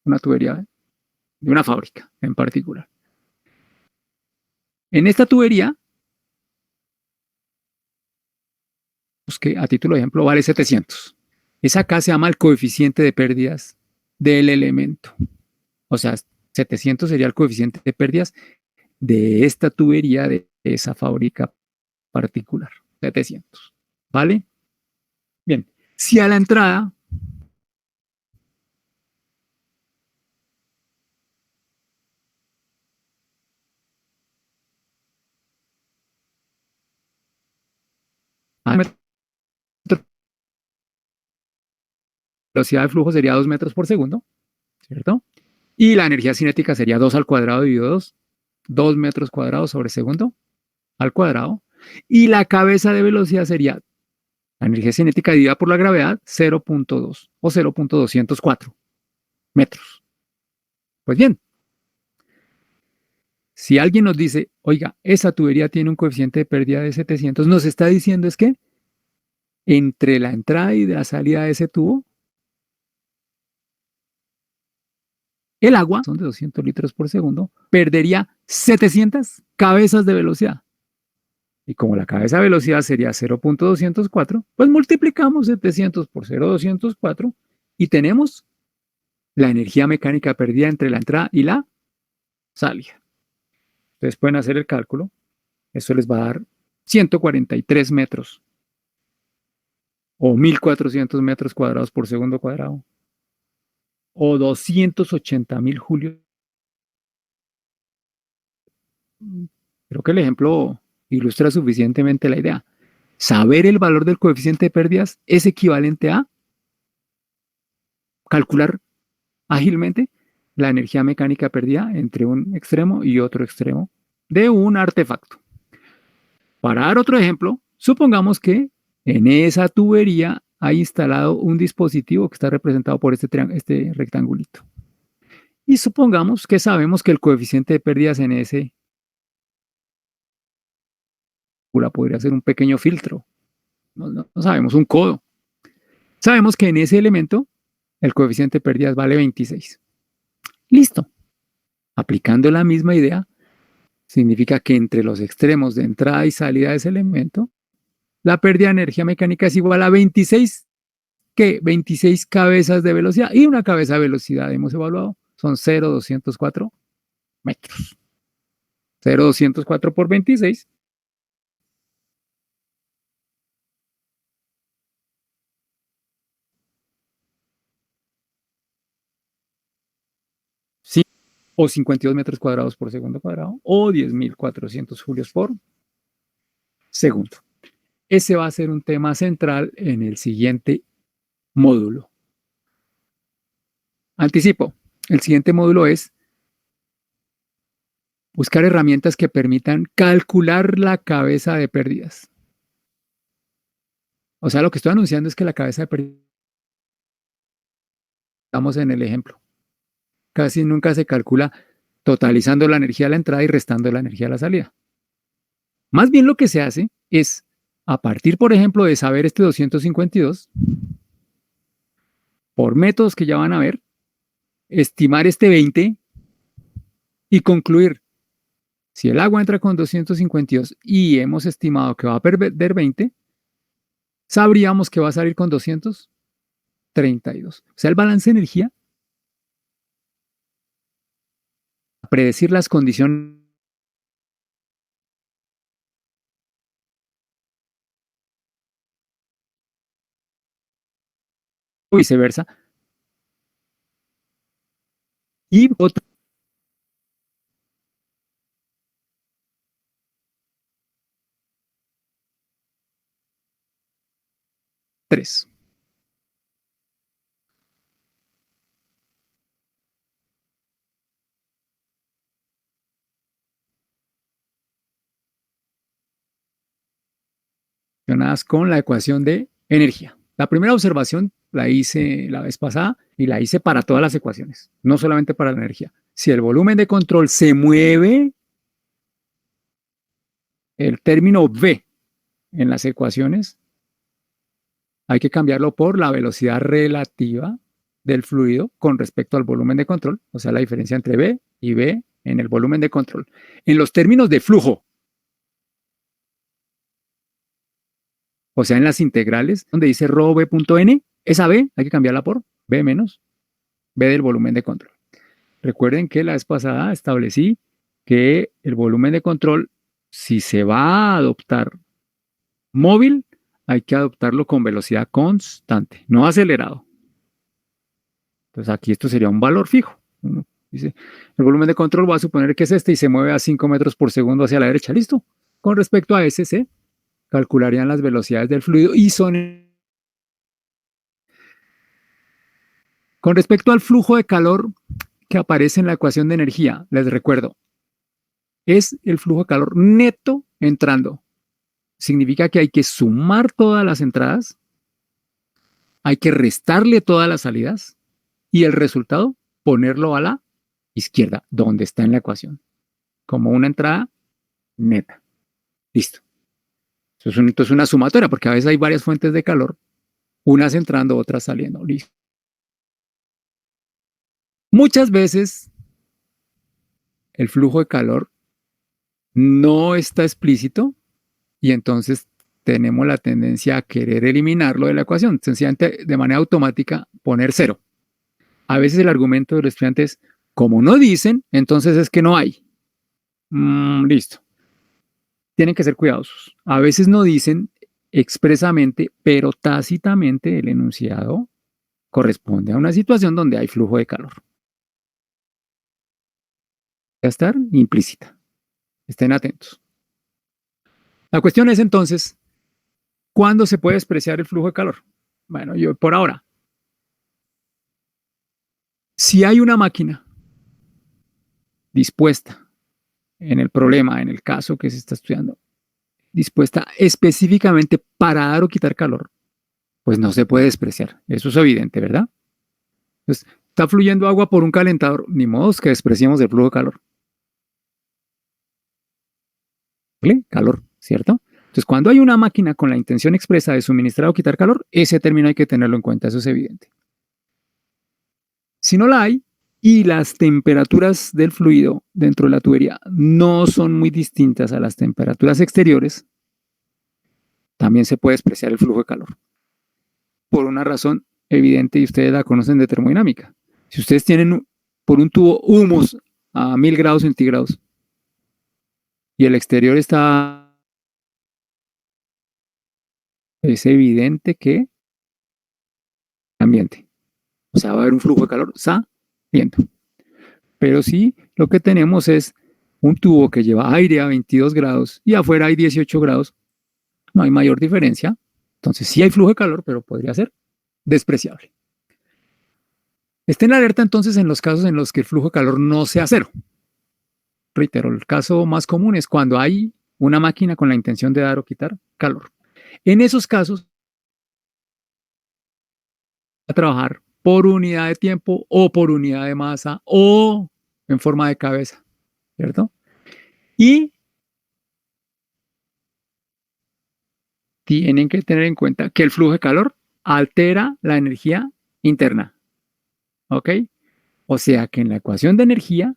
S2: Una tubería de una fábrica en particular. En esta tubería, pues que a título de ejemplo vale 700. Esa acá se llama el coeficiente de pérdidas del elemento. O sea, 700 sería el coeficiente de pérdidas de esta tubería de esa fábrica particular. 700. ¿Vale? Bien. Si a la entrada la velocidad de flujo sería 2 metros por segundo, ¿cierto? Y la energía cinética sería 2 al cuadrado dividido 2, 2 metros cuadrados sobre segundo al cuadrado. Y la cabeza de velocidad sería la energía cinética dividida por la gravedad, 0.2 o 0.204 metros. Pues bien, si alguien nos dice, oiga, esa tubería tiene un coeficiente de pérdida de 700, nos está diciendo es que entre la entrada y la salida de ese tubo, el agua, son de 200 litros por segundo, perdería 700 cabezas de velocidad. Y como la cabeza de velocidad sería 0.204, pues multiplicamos 700 por 0.204 y tenemos la energía mecánica perdida entre la entrada y la salida. Ustedes pueden hacer el cálculo. Eso les va a dar 143 metros o 1400 metros cuadrados por segundo cuadrado o 280.000 julios. Creo que el ejemplo ilustra suficientemente la idea. Saber el valor del coeficiente de pérdidas es equivalente a calcular ágilmente la energía mecánica perdida entre un extremo y otro extremo de un artefacto. Para dar otro ejemplo, supongamos que en esa tubería hay instalado un dispositivo que está representado por este rectangulito. Y supongamos que sabemos que el coeficiente de pérdidas en ese podría ser un pequeño filtro. No sabemos, un codo. Sabemos que en ese elemento el coeficiente de pérdidas vale 26. Listo. Aplicando la misma idea, significa que entre los extremos de entrada y salida de ese elemento, la pérdida de energía mecánica es igual a 26, ¿qué? 26 cabezas de velocidad. Y una cabeza de velocidad hemos evaluado, son 0,204 metros. 0,204 por 26. Sí, o 52 metros cuadrados por segundo cuadrado, o 10.400 julios por segundo. Ese va a ser un tema central en el siguiente módulo. Anticipo, el siguiente módulo es buscar herramientas que permitan calcular la cabeza de pérdidas. O sea, lo que estoy anunciando es que la cabeza de pérdidas, estamos en el ejemplo, casi nunca se calcula totalizando la energía de la entrada y restando la energía de la salida. Más bien lo que se hace es, a partir, por ejemplo, de saber este 252, por métodos que ya van a ver, estimar este 20 y concluir, si el agua entra con 252 y hemos estimado que va a perder 20, sabríamos que va a salir con 232. O sea, el balance de energía, predecir las condiciones o viceversa. Y otro tres. Relacionadas con la ecuación de energía. La primera observación la hice la vez pasada y la hice para todas las ecuaciones, no solamente para la energía. Si el volumen de control se mueve, el término V en las ecuaciones hay que cambiarlo por la velocidad relativa del fluido con respecto al volumen de control, o sea, la diferencia entre V y V en el volumen de control. En los términos de flujo, o sea, en las integrales, donde dice rho v.n, esa V hay que cambiarla por V menos V del volumen de control. Recuerden que la vez pasada establecí que el volumen de control, si se va a adoptar móvil, hay que adoptarlo con velocidad constante, no acelerado. Entonces aquí esto sería un valor fijo. Uno dice, el volumen de control voy a suponer que es este y se mueve a 5 metros por segundo hacia la derecha. Listo. Con respecto a ese, se calcularían las velocidades del fluido y son... Con respecto al flujo de calor que aparece en la ecuación de energía, les recuerdo, es el flujo de calor neto entrando. Significa que hay que sumar todas las entradas, hay que restarle todas las salidas y el resultado ponerlo a la izquierda, donde está en la ecuación, como una entrada neta. Listo. Eso es entonces una sumatoria, porque a veces hay varias fuentes de calor, unas entrando, otras saliendo. Listo. Muchas veces el flujo de calor no está explícito y entonces tenemos la tendencia a querer eliminarlo de la ecuación, sencillamente de manera automática poner 0. A veces el argumento de los estudiantes es, como no dicen, entonces es que no hay. Listo. Tienen que ser cuidadosos. A veces no dicen expresamente, pero tácitamente el enunciado corresponde a una situación donde hay flujo de calor. Va a estar implícita. Estén atentos. La cuestión es entonces, ¿cuándo se puede despreciar el flujo de calor? Bueno, yo por ahora, si hay una máquina dispuesta en el problema, en el caso que se está estudiando, dispuesta específicamente para dar o quitar calor, pues no se puede despreciar. Eso es evidente, ¿verdad? Entonces, está fluyendo agua por un calentador, ni modo que despreciemos el flujo de calor. ¿Vale? Calor, ¿cierto? Entonces, cuando hay una máquina con la intención expresa de suministrar o quitar calor, ese término hay que tenerlo en cuenta, eso es evidente. Si no la hay, y las temperaturas del fluido dentro de la tubería no son muy distintas a las temperaturas exteriores, también se puede despreciar el flujo de calor. Por una razón evidente y ustedes la conocen de termodinámica. Si ustedes tienen por un tubo humos a 1000 grados centígrados y el exterior está, es evidente que ambiente. O sea, va a haber un flujo de calor saliendo. Pero sí, lo que tenemos es un tubo que lleva aire a 22 grados y afuera hay 18 grados. No hay mayor diferencia. Entonces sí hay flujo de calor, pero podría ser despreciable. Estén alerta entonces en los casos en los que el flujo de calor no sea cero. Reitero, el caso más común es cuando hay una máquina con la intención de dar o quitar calor. En esos casos, a trabajar por unidad de tiempo o por unidad de masa o en forma de cabeza, ¿cierto? Y tienen que tener en cuenta que el flujo de calor altera la energía interna, ¿ok? O sea que en la ecuación de energía,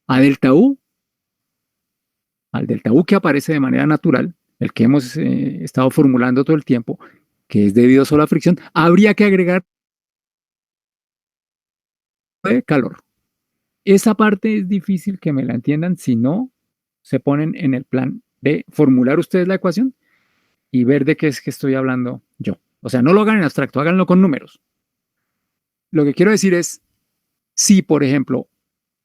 S2: a delta U, al delta U que aparece de manera natural, el que hemos estado formulando todo el tiempo, que es debido solo a fricción, habría que agregar calor. Esa parte es difícil que me la entiendan si no se ponen en el plan de formular ustedes la ecuación y ver de qué es que estoy hablando yo. O sea, no lo hagan en abstracto, háganlo con números. Lo que quiero decir es, si por ejemplo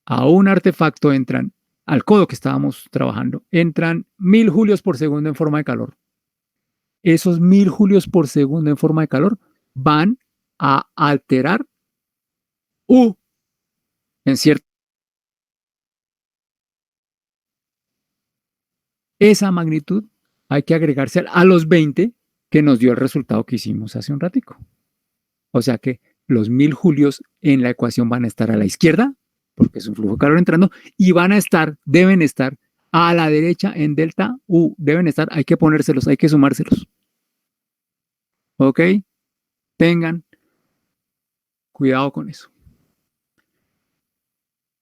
S2: a un artefacto entran, al codo que estábamos trabajando, entran 1000 julios por segundo en forma de calor. Esos 1000 julios por segundo en forma de calor van a alterar U en cierto. Esa magnitud hay que agregarse a los 20 que nos dio el resultado que hicimos hace un ratico. O sea que los 1000 julios en la ecuación van a estar a la izquierda, porque es un flujo de calor entrando, y van a estar, deben estar a la derecha en delta U. Deben estar, hay que ponérselos, hay que sumárselos. ¿Ok? Tengan cuidado con eso.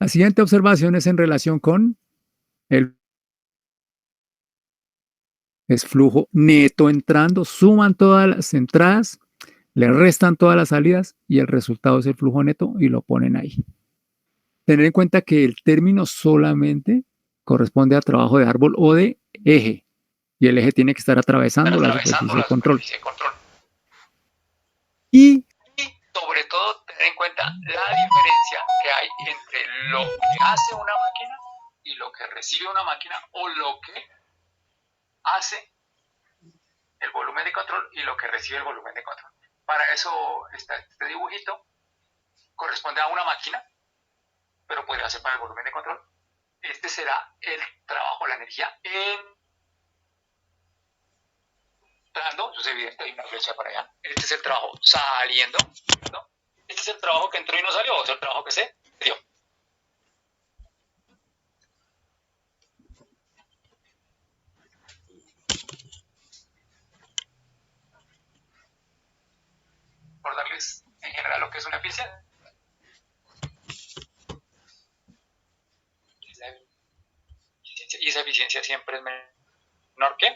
S2: La siguiente observación es en relación con el flujo neto entrando, suman todas las entradas, le restan todas las salidas y el resultado es el flujo neto y lo ponen ahí. Tener en cuenta que el término solamente corresponde a trabajo de árbol o de eje y el eje tiene que estar atravesando la superficie de control. Y sobre todo tener en cuenta la diferencia que hay entre lo que hace una máquina y lo que recibe una máquina o lo que hace el volumen de control y lo que recibe el volumen de control. Para eso este dibujito corresponde a una máquina, pero podría ser para el volumen de control. Este será el trabajo, la energía entrando, eso es evidente, hay una flecha para allá. Este es el trabajo saliendo, ¿no? Este es el trabajo que entró y no salió, o es el trabajo que se dio. Por darles en general lo que es una eficiencia. Y esa eficiencia siempre es menor que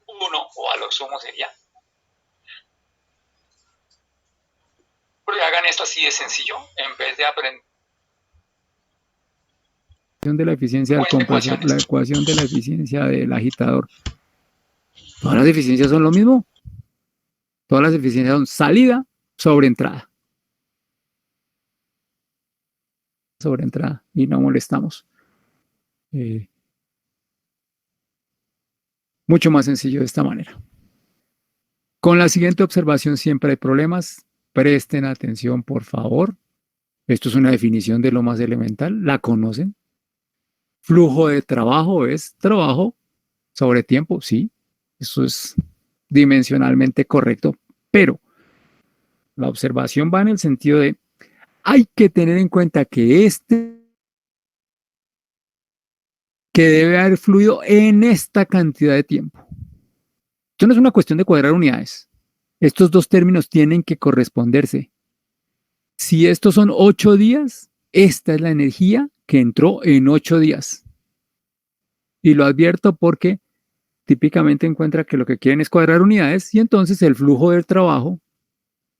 S2: 1 o a lo sumo sería. Pero hagan esto así de sencillo, en vez de aprender. De la eficiencia del compresor, la ecuación de la eficiencia del agitador. Todas las eficiencias son lo mismo. Todas las eficiencias son salida sobre entrada. Sobre entrada y no molestamos. Mucho más sencillo de esta manera. Con la siguiente observación siempre hay problemas. Presten atención, por favor. Esto es una definición de lo más elemental. ¿La conocen? Flujo de trabajo es trabajo sobre tiempo, sí. Eso es dimensionalmente correcto. Pero la observación va en el sentido de hay que tener en cuenta que que debe haber fluido en esta cantidad de tiempo. Esto no es una cuestión de cuadrar unidades. Estos dos términos tienen que corresponderse. Si estos son 8 días, esta es la energía que entró en 8 días. Y lo advierto porque típicamente encuentra que lo que quieren es cuadrar unidades y entonces el flujo del trabajo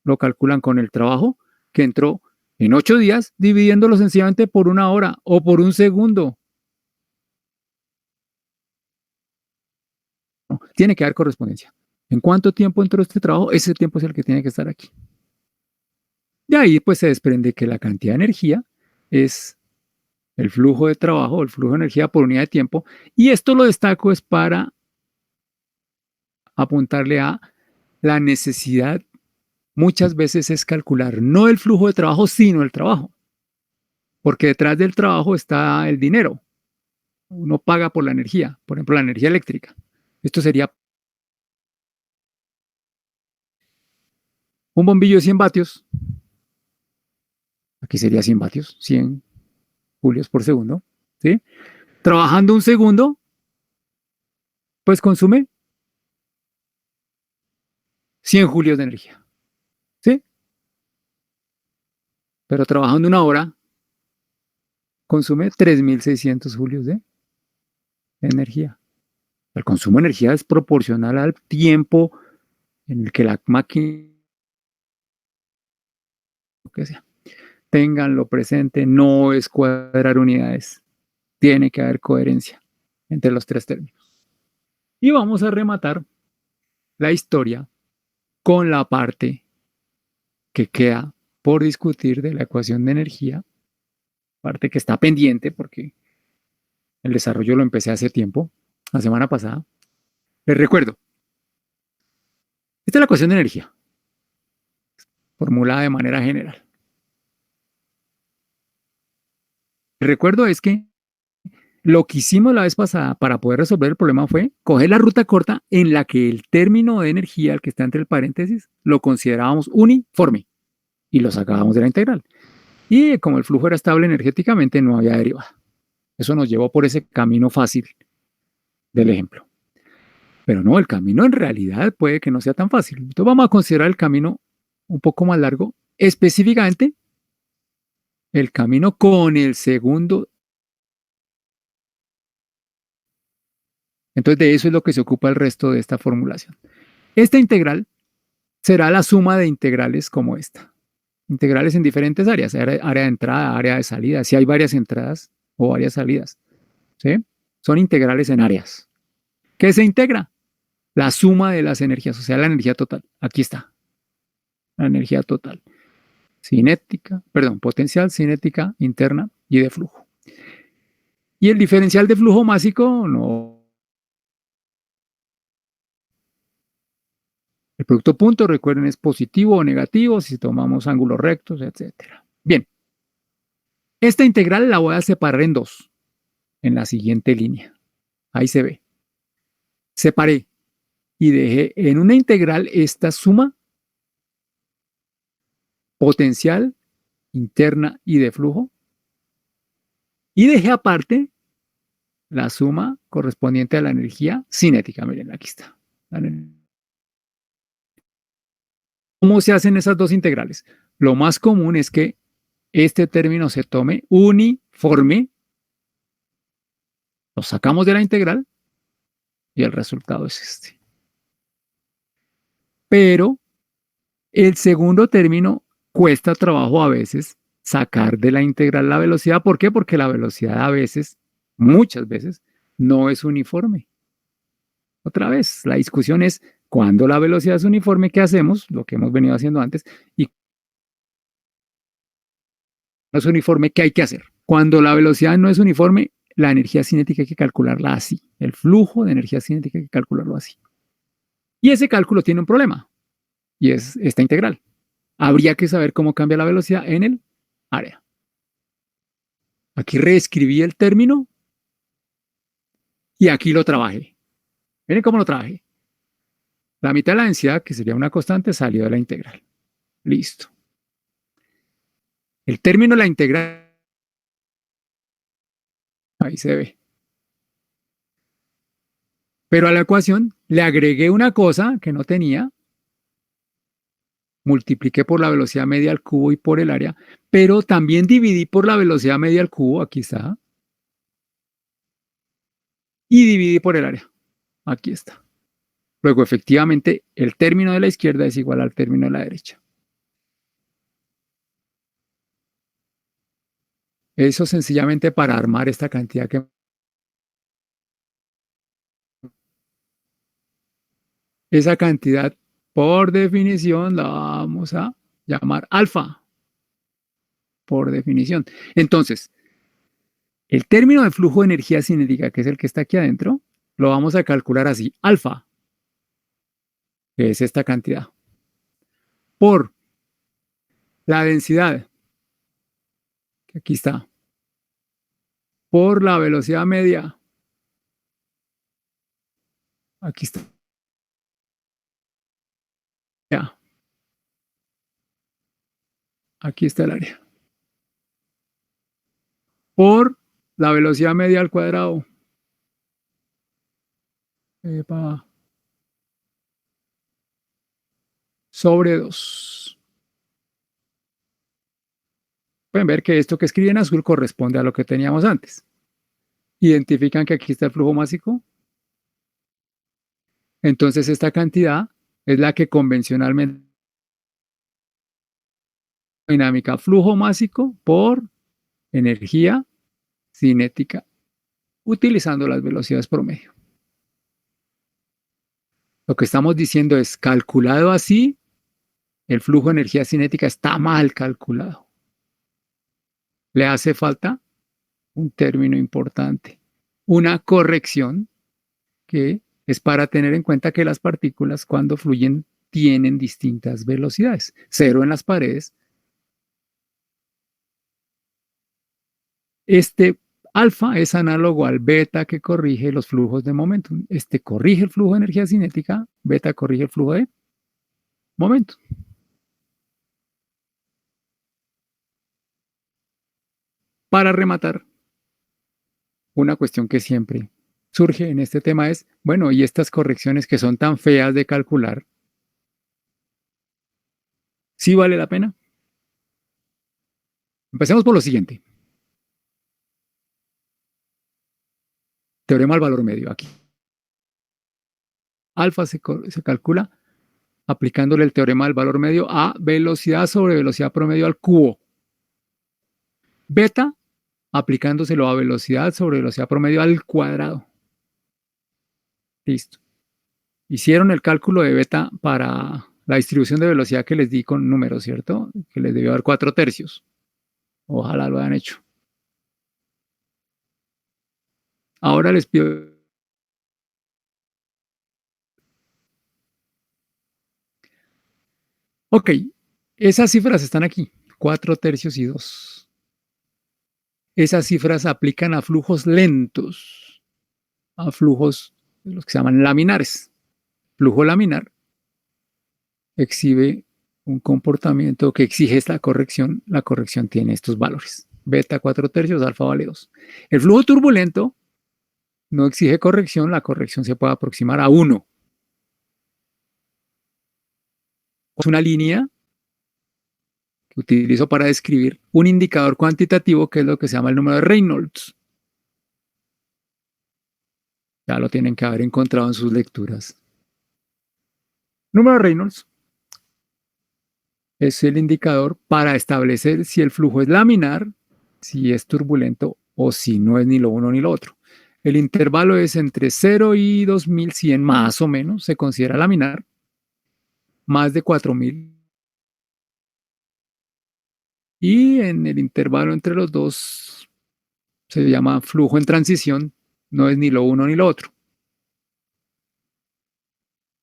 S2: lo calculan con el trabajo que entró en 8 días, dividiéndolo sencillamente por 1 hora o por 1 segundo. No, tiene que haber correspondencia. ¿En cuánto tiempo entró este trabajo? Ese tiempo es el que tiene que estar aquí. De ahí pues se desprende que la cantidad de energía es el flujo de trabajo, el flujo de energía por unidad de tiempo. Y esto lo destaco es para apuntarle a la necesidad. Muchas veces es calcular no el flujo de trabajo, sino el trabajo. Porque detrás del trabajo está el dinero. Uno paga por la energía, por ejemplo, la energía eléctrica. Esto sería un bombillo de 100 vatios. Aquí sería 100 vatios, 100 julios por segundo. ¿Sí? Trabajando 1 segundo, pues consume 100 julios de energía. ¿Sí? Pero trabajando 1 hora, consume 3600 julios de energía. El consumo de energía es proporcional al tiempo en el que la máquina, lo que sea, ténganlo presente, no es cuadrar unidades. Tiene que haber coherencia entre los 3 términos. Y vamos a rematar la historia con la parte que queda por discutir de la ecuación de energía, parte que está pendiente porque el desarrollo lo empecé hace tiempo, la semana pasada. Les recuerdo, esta es la ecuación de energía, formulada de manera general. El recuerdo es que lo que hicimos la vez pasada para poder resolver el problema fue coger la ruta corta en la que el término de energía, el que está entre el paréntesis, lo considerábamos uniforme y lo sacábamos de la integral. Y como el flujo era estable energéticamente, no había derivada. Eso nos llevó por ese camino fácil del ejemplo. Pero no, el camino en realidad puede que no sea tan fácil. Entonces vamos a considerar el camino un poco más largo, específicamente el camino con el segundo. Entonces de eso es lo que se ocupa el resto de esta formulación. Esta integral será la suma de integrales como esta. Integrales en diferentes áreas, área de entrada, área de salida, si hay varias entradas o varias salidas. ¿Sí? Son integrales en áreas. ¿Qué se integra? La suma de las energías, o sea, la energía total. Aquí está. La energía total. Cinética, perdón, potencial, cinética, interna y de flujo. Y el diferencial de flujo másico no. El producto punto, recuerden, es positivo o negativo si tomamos ángulos rectos, etc. Bien. Esta integral la voy a separar en dos, en la siguiente línea. Ahí se ve. Separé y dejé en una integral esta suma potencial, interna y de flujo. Y dejé aparte la suma correspondiente a la energía cinética. Miren, aquí está. ¿Cómo se hacen esas dos integrales? Lo más común es que este término se tome uniforme, lo sacamos de la integral y el resultado es este. Pero el segundo término cuesta trabajo a veces sacar de la integral la velocidad. ¿Por qué? Porque la velocidad a veces, muchas veces, no es uniforme. Otra vez, la discusión es cuando la velocidad es uniforme, ¿qué hacemos? Lo que hemos venido haciendo antes. Y no es uniforme, ¿qué hay que hacer? Cuando la velocidad no es uniforme, la energía cinética hay que calcularla así. El flujo de energía cinética hay que calcularlo así. Y ese cálculo tiene un problema, y es esta integral. Habría que saber cómo cambia la velocidad en el área. Aquí reescribí el término y aquí lo trabajé. Miren cómo lo trabajé. La mitad de la densidad, que sería una constante, salió de la integral. Listo. El término de la integral, ahí se ve. Pero a la ecuación le agregué una cosa que no tenía, multipliqué por la velocidad media al cubo y por el área, pero también dividí por la velocidad media al cubo, aquí está, y dividí por el área, aquí está. Luego, efectivamente, el término de la izquierda es igual al término de la derecha. Eso sencillamente para armar esta cantidad que... Esa cantidad, por definición, la vamos a llamar alfa, por definición. Entonces, el término de flujo de energía cinética, que es el que está aquí adentro, lo vamos a calcular así, alfa, que es esta cantidad, por la densidad, que aquí está, por la velocidad media, aquí está, ya, aquí está el área, por la velocidad media al cuadrado, epa, sobre 2. Pueden ver que esto que escribí en azul corresponde a lo que teníamos antes. Identifican que aquí está el flujo másico. Entonces esta cantidad es la que convencionalmente dinámica flujo másico por energía cinética utilizando las velocidades promedio. Lo que estamos diciendo es calculado así, el flujo de energía cinética está mal calculado. Le hace falta un término importante, una corrección que es para tener en cuenta que las partículas cuando fluyen tienen distintas velocidades. Cero en las paredes. Este alfa es análogo al beta que corrige los flujos de momentum. Este corrige el flujo de energía cinética, beta corrige el flujo de momentum. Para rematar, una cuestión que siempre surge en este tema es, bueno, ¿y estas correcciones que son tan feas de calcular, sí vale la pena? Empecemos por lo siguiente. Teorema del valor medio. Aquí. Alfa se calcula aplicándole el teorema del valor medio a velocidad sobre velocidad promedio al cubo. Beta, aplicándoselo a velocidad sobre velocidad promedio al cuadrado. Listo. Hicieron el cálculo de beta para la distribución de velocidad que les di con números, ¿cierto? Que les debió dar 4/3. Ojalá lo hayan hecho. Ahora les pido... Ok, esas cifras están aquí, 4/3 y 2. Esas cifras aplican a flujos lentos, a flujos de los que se llaman laminares. Flujo laminar exhibe un comportamiento que exige esta corrección. La corrección tiene estos valores. Beta 4/3, alfa vale 2. El flujo turbulento no exige corrección, la corrección se puede aproximar a 1. Es una línea que utilizo para describir un indicador cuantitativo que es lo que se llama el número de Reynolds. Ya lo tienen que haber encontrado en sus lecturas. Número de Reynolds es el indicador para establecer si el flujo es laminar, si es turbulento o si no es ni lo uno ni lo otro. El intervalo es entre 0 y 2100 más o menos, se considera laminar. Más de 4000. Y en el intervalo entre los dos se llama flujo en transición, no es ni lo uno ni lo otro.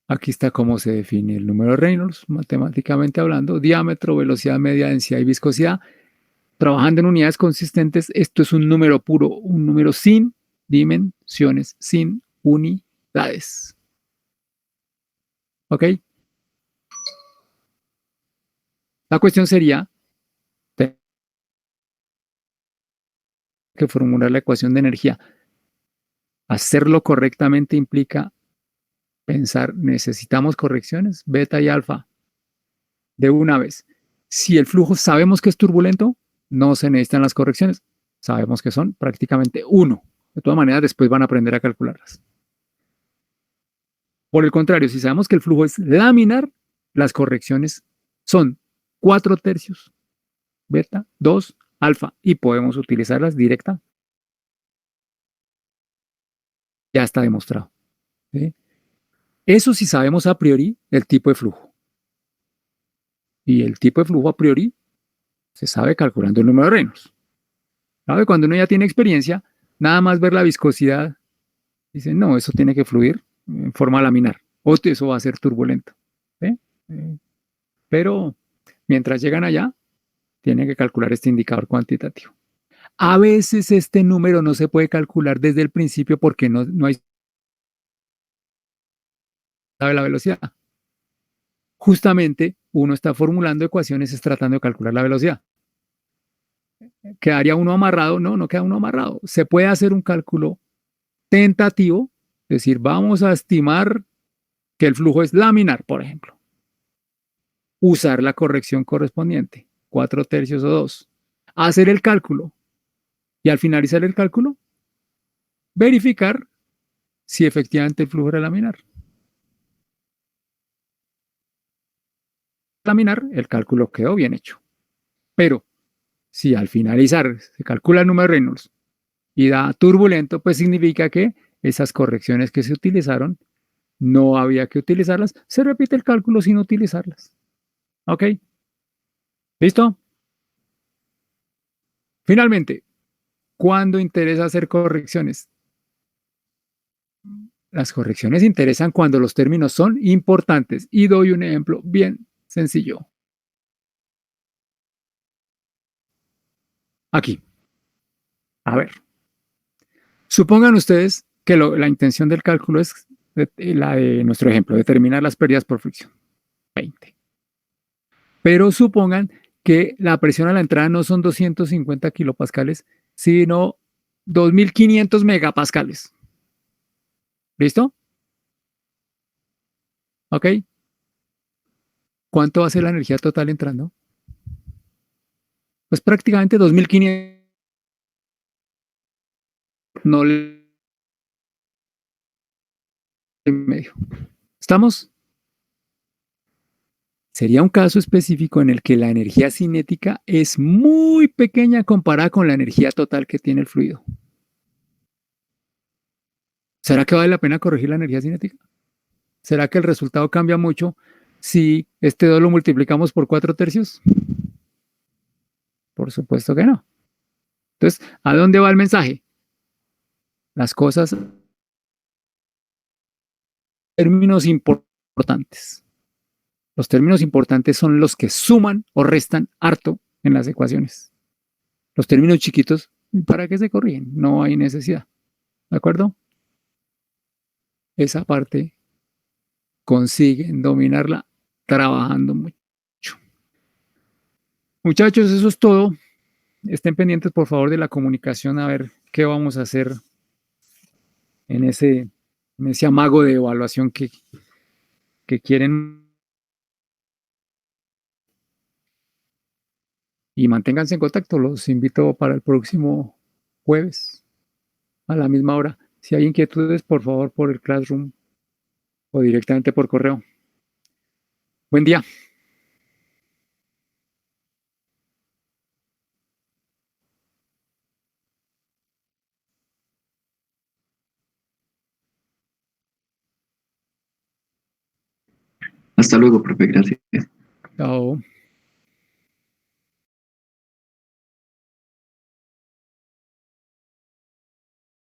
S2: Aquí está cómo se define el número de Reynolds, matemáticamente hablando, diámetro, velocidad media, densidad y viscosidad. Trabajando en unidades consistentes, esto es un número puro, un número sin dimensiones, sin unidades. ¿Ok? La cuestión sería que formular la ecuación de energía. Hacerlo correctamente implica pensar, necesitamos correcciones, beta y alfa. de una vez. Si el flujo sabemos que es turbulento, no se necesitan las correcciones. Sabemos que son prácticamente 1. De todas maneras, después van a aprender a calcularlas. Por el contrario, si sabemos que el flujo es laminar, las correcciones son 4/3, beta, 2, alfa, y podemos utilizarlas directa. Ya está demostrado. ¿Sí? Eso sí sabemos a priori el tipo de flujo. Y el tipo de flujo a priori se sabe calculando el número de Reynolds. ¿Sabe? Cuando uno ya tiene experiencia, nada más ver la viscosidad, dice, no, eso tiene que fluir en forma laminar, o eso va a ser turbulento. ¿Sí? Pero mientras llegan allá, tienen que calcular este indicador cuantitativo. A veces este número no se puede calcular desde el principio porque no hay sabe la velocidad. Justamente uno está formulando ecuaciones es tratando de calcular la velocidad. ¿Quedaría uno amarrado? No, no queda uno amarrado. Se puede hacer un cálculo tentativo, es decir, vamos a estimar que el flujo es laminar, por ejemplo. Usar la corrección correspondiente, 4/3 o 2. Hacer el cálculo y al finalizar el cálculo, verificar si efectivamente el flujo era laminar. Laminar, el cálculo quedó bien hecho. Pero si al finalizar se calcula el número de Reynolds y da turbulento, pues significa que esas correcciones que se utilizaron no había que utilizarlas. Se repite el cálculo sin utilizarlas. ¿Ok? ¿Listo? Finalmente, ¿cuándo interesa hacer correcciones? Las correcciones interesan cuando los términos son importantes. Y doy un ejemplo bien sencillo. Aquí. A ver. Supongan ustedes que la intención del cálculo es la de nuestro ejemplo, determinar las pérdidas por fricción. 20. Pero supongan que la presión a la entrada no son 250 kilopascales, sino 2500 megapascales. ¿Listo? ¿Ok? ¿Cuánto va a ser la energía total entrando? Pues prácticamente 2500. No le medio. ¿Estamos? Sería un caso específico en el que la energía cinética es muy pequeña comparada con la energía total que tiene el fluido. ¿Será que vale la pena corregir la energía cinética? ¿Será que el resultado cambia mucho si este 2 lo multiplicamos por 4/3? Por supuesto que no. Entonces, ¿a dónde va el mensaje? Las cosas, términos importantes. Los términos importantes son los que suman o restan harto en las ecuaciones. Los términos chiquitos, ¿para qué se corrigen? No hay necesidad. ¿De acuerdo? Esa parte consiguen dominarla trabajando mucho. Muchachos, eso es todo. Estén pendientes, por favor, de la comunicación a ver qué vamos a hacer en ese amago de evaluación que quieren. Y manténganse en contacto. Los invito para el próximo jueves a la misma hora. Si hay inquietudes, por favor, por el Classroom o directamente por correo. Buen día.
S1: Hasta luego, profe, gracias.
S2: Chao.